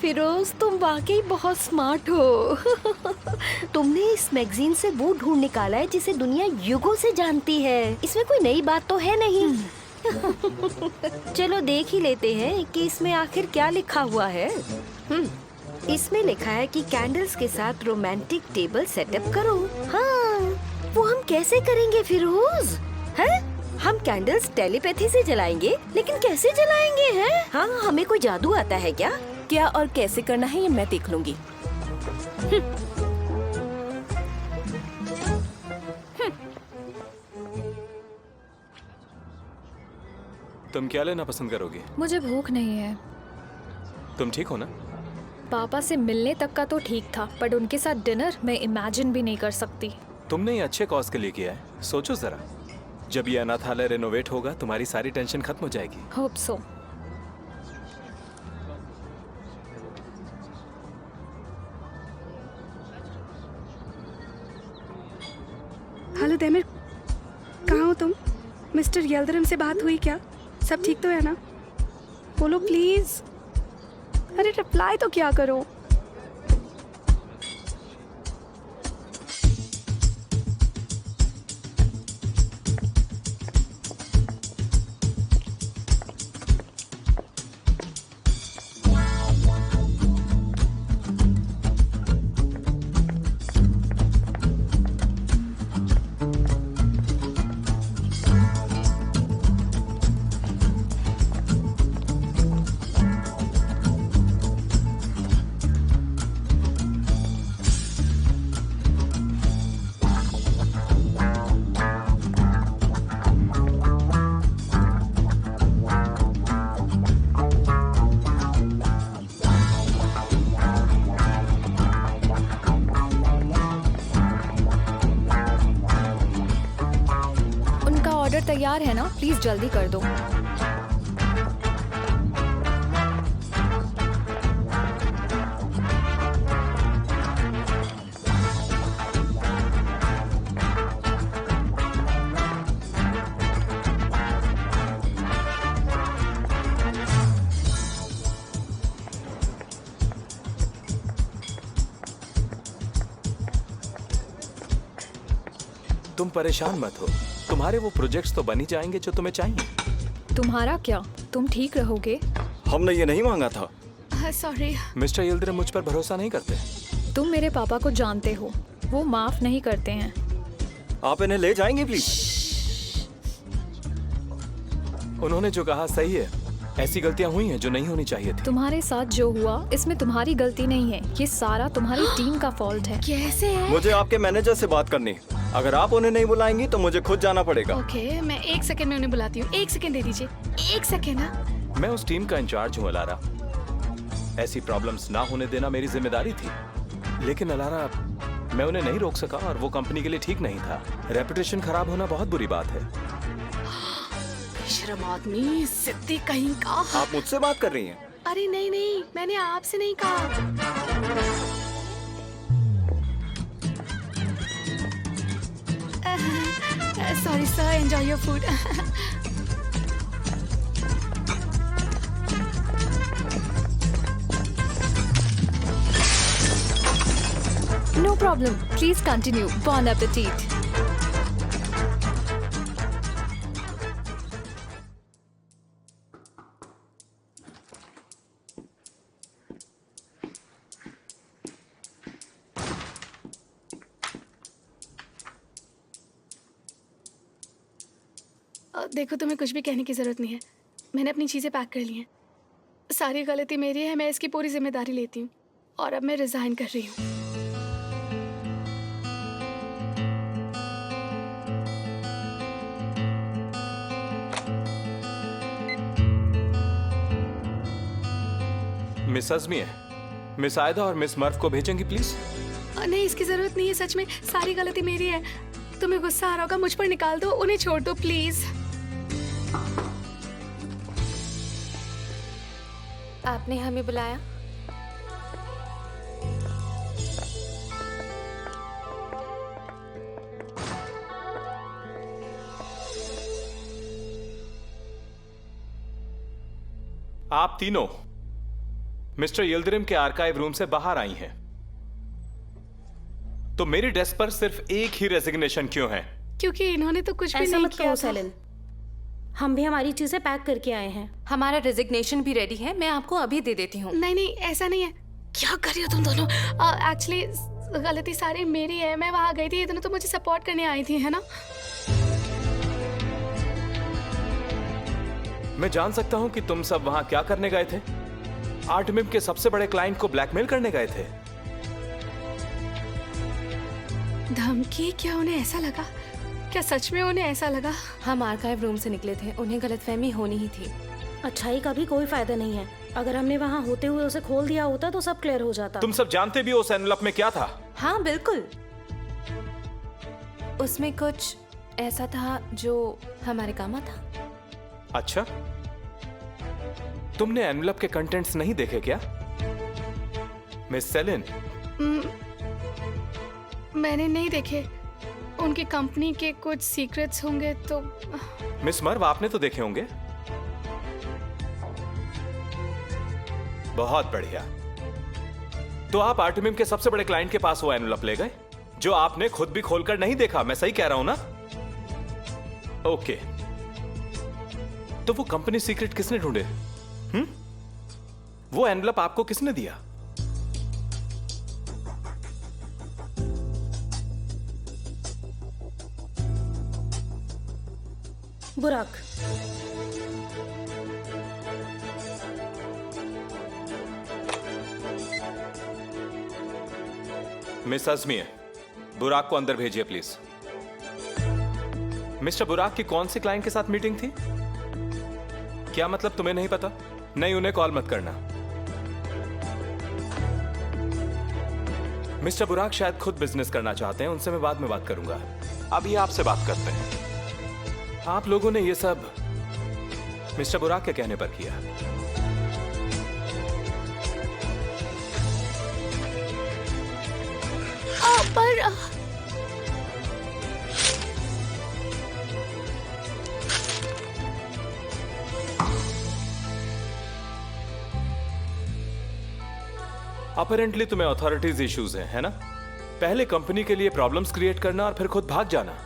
फिरोज, तुम वाकई बहुत स्मार्ट हो। तुमने इस मैगजीन से वो ढूंढ निकाला है जिसे दुनिया युगों से जानती है। इसमें कोई नई बात तो है नहीं। चलो देख ही लेते हैं कि इसमें आखिर क्या लिखा हुआ है। इसमें लिखा है कि कैंडल्स के साथ रोमांटिक टेबल सेटअप करो। हाँ, वो हम कैसे करेंगे फिरोज? हैं? हम कैंडल्स टेलीपैथी से जलाएंगे, लेकिन कैसे जलाएंगे हैं? हाँ, हमें कोई जादू आता है क्या? क्या और कैसे करना है ये मैं देख लूंगी। तुम क्या लेना पसंद करोगे? मुझे भूख नहीं है। तुम ठीक हो ना? पापा से मिलने तक का तो ठीक था, बट उनके साथ डिनर मैं इमेजिन भी नहीं कर सकती। तुमने ये अच्छे कॉज के लिए किया है। सोचो जरा, जब ये अनाथालय रेनोवेट होगा तुम्हारी सारी टेंशन खत्म हो जाएगी। Hope so. हेलो देमिर, कहाँ हो तुम? मिस्टर यल्दरम से बात हुई क्या? सब ठीक तो है ना? बोलो प्लीज। अरे रिप्लाई तो क्या करो। तैयार है ना? प्लीज जल्दी कर दो। तुम परेशान मत हो, तुम्हारे वो प्रोजेक्ट्स तो बन ही जाएंगे जो तुम्हें चाहिए। तुम्हारा क्या? तुम ठीक रहोगे? हमने ये नहीं मांगा था। सॉरी। मिस्टर यिल्दिरिम मुझ पर भरोसा नहीं करते। तुम मेरे पापा को जानते हो, वो माफ नहीं करते हैं। आप इन्हें ले जाएंगे प्लीज। उन्होंने जो कहा सही है, ऐसी गलतियां हुई हैं जो नहीं होनी चाहिए थी। तुम्हारे साथ जो हुआ इसमें तुम्हारी गलती नहीं है, ये सारा तुम्हारी टीम का फॉल्ट है। कैसे है? मुझे आपके मैनेजर से बात करनी है। अगर आप उन्हें नहीं बुलाएंगी तो मुझे खुद जाना पड़ेगा। ओके, मैं 1 सेकंड में उन्हें बुलाती हूँ। 1 सेकंड दे दीजिए। 1 सेकंड ना। मैं उस टीम का इंचार्ज हूँ अलारा। ऐसी प्रॉब्लम्स ना होने देना मेरी जिम्मेदारी थी, लेकिन अलारा मैं उन्हें नहीं रोक सका और वो कंपनी के लिए ठीक नहीं था। रेपुटेशन खराब होना बहुत बुरी बात है। बेशरम आदमी, सिद्धि कहीं का। आप मुझसे बात कर रही हैं? अरे नहीं नहीं, मैंने आपसे नहीं कहा। Sorry sir, enjoy your food. No problem. Please continue. Bon appetit. देखो, तुम्हें कुछ भी कहने की ज़रूरत नहीं है। मैंने अपनी चीज़ें पैक कर ली हैं। सारी गलती मेरी है, मैं इसकी पूरी जिम्मेदारी लेती हूँ और अब मैं रिज़ाइन कर रही हूँ। मिस अज़मी है, मिस आयदा और मिस मर्फ को भेजेंगी प्लीज? नहीं, इसकी ज़रूरत नहीं है। सच में सारी गलती मेरी है। तुम्हें गुस्सा आ रहा होगा, मुझ पर निकाल दो, उन्हें छोड़ दो प्लीज़। आपने हमें बुलाया? आप तीनों मिस्टर यिल्दिरिम के आर्काइव रूम से बाहर आई हैं। तो मेरी डेस्क पर सिर्फ एक ही रेजिग्नेशन क्यों है? क्योंकि इन्होंने तो कुछ भी ऐसा नहीं मत किया कहो था। सेलिन, हम भी हमारी चीजें पैक करके आए हैं। हमारा रेजिग्नेशन भी रेडी है, मैं आपको अभी दे देती हूँ। नहीं नहीं, ऐसा नहीं है। क्या कर रही हो तुम दोनों? एक्चुअली गलती सारी मेरी है। मैं वहाँ गई थी, ये दोनों तो मुझे सपोर्ट करने आई थी, है ना? मैं जान सकता हूं कि तुम सब वहां क्या करने गए थे? आर्टमिम के सबसे बड़े क्लाइंट को ब्लैकमेल करने गए थे। धमकी? क्या उन्हें ऐसा लगा? क्या सच में उन्हें ऐसा लगा? हम आर्काइव रूम से निकले थे, उन्हें गलतफहमी होनी ही थी। अच्छाई का भी कोई फायदा नहीं है। अगर हमने वहाँ होते हुए उसे खोल दिया होता तो सब क्लियर हो जाता। तुम सब जानते भी हो उस एनवलप में क्या था? हाँ बिल्कुल, उसमें कुछ ऐसा था जो हमारे काम था। अच्छा, तुमने एनवलप के कंटेंट्स नहीं देखे क्या मिस सेलिन? मैंने नहीं देखे। उनकी कंपनी के कुछ सीक्रेट्स होंगे तो। मिस मर्व, आपने तो देखे होंगे। बहुत बढ़िया। तो आप आर्टमिम के सबसे बड़े क्लाइंट के पास वो एनवलप ले गए जो आपने खुद भी खोलकर नहीं देखा। मैं सही कह रहा हूं ना? ओके, तो वो कंपनी सीक्रेट किसने ढूंढे? वो एनवलप आपको किसने दिया? बुराक। मिस अज़मी है, बुराक को अंदर भेजिए प्लीज। मिस्टर बुराक की कौन से क्लाइंट के साथ मीटिंग थी? क्या मतलब तुम्हें नहीं पता? नहीं, उन्हें कॉल मत करना। मिस्टर बुराक शायद खुद बिजनेस करना चाहते हैं, उनसे मैं बाद में बात करूंगा। अभी आपसे बात करते हैं। आप लोगों ने ये सब मिस्टर बुराक के कहने पर किया। पर अपेरेंटली तुम्हें अथॉरिटीज इश्यूज हैं, है ना? पहले कंपनी के लिए प्रॉब्लम्स क्रिएट करना और फिर खुद भाग जाना।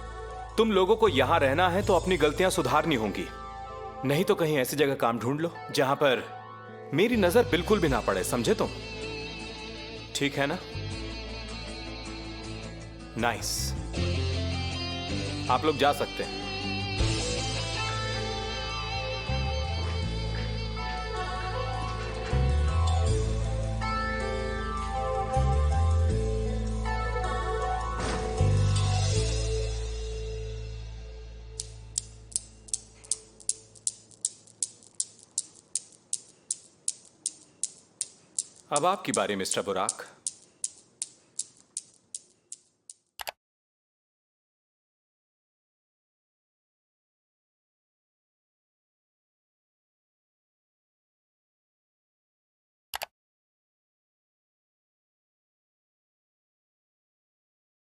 तुम लोगों को यहां रहना है तो अपनी गलतियां सुधारनी होंगी, नहीं तो कहीं ऐसी जगह काम ढूंढ लो जहां पर मेरी नजर बिल्कुल भी ना पड़े। समझे तुम? ठीक है ना? नाइस, आप लोग जा सकते हैं। अब आपकी बारी मिस्टर बुराक।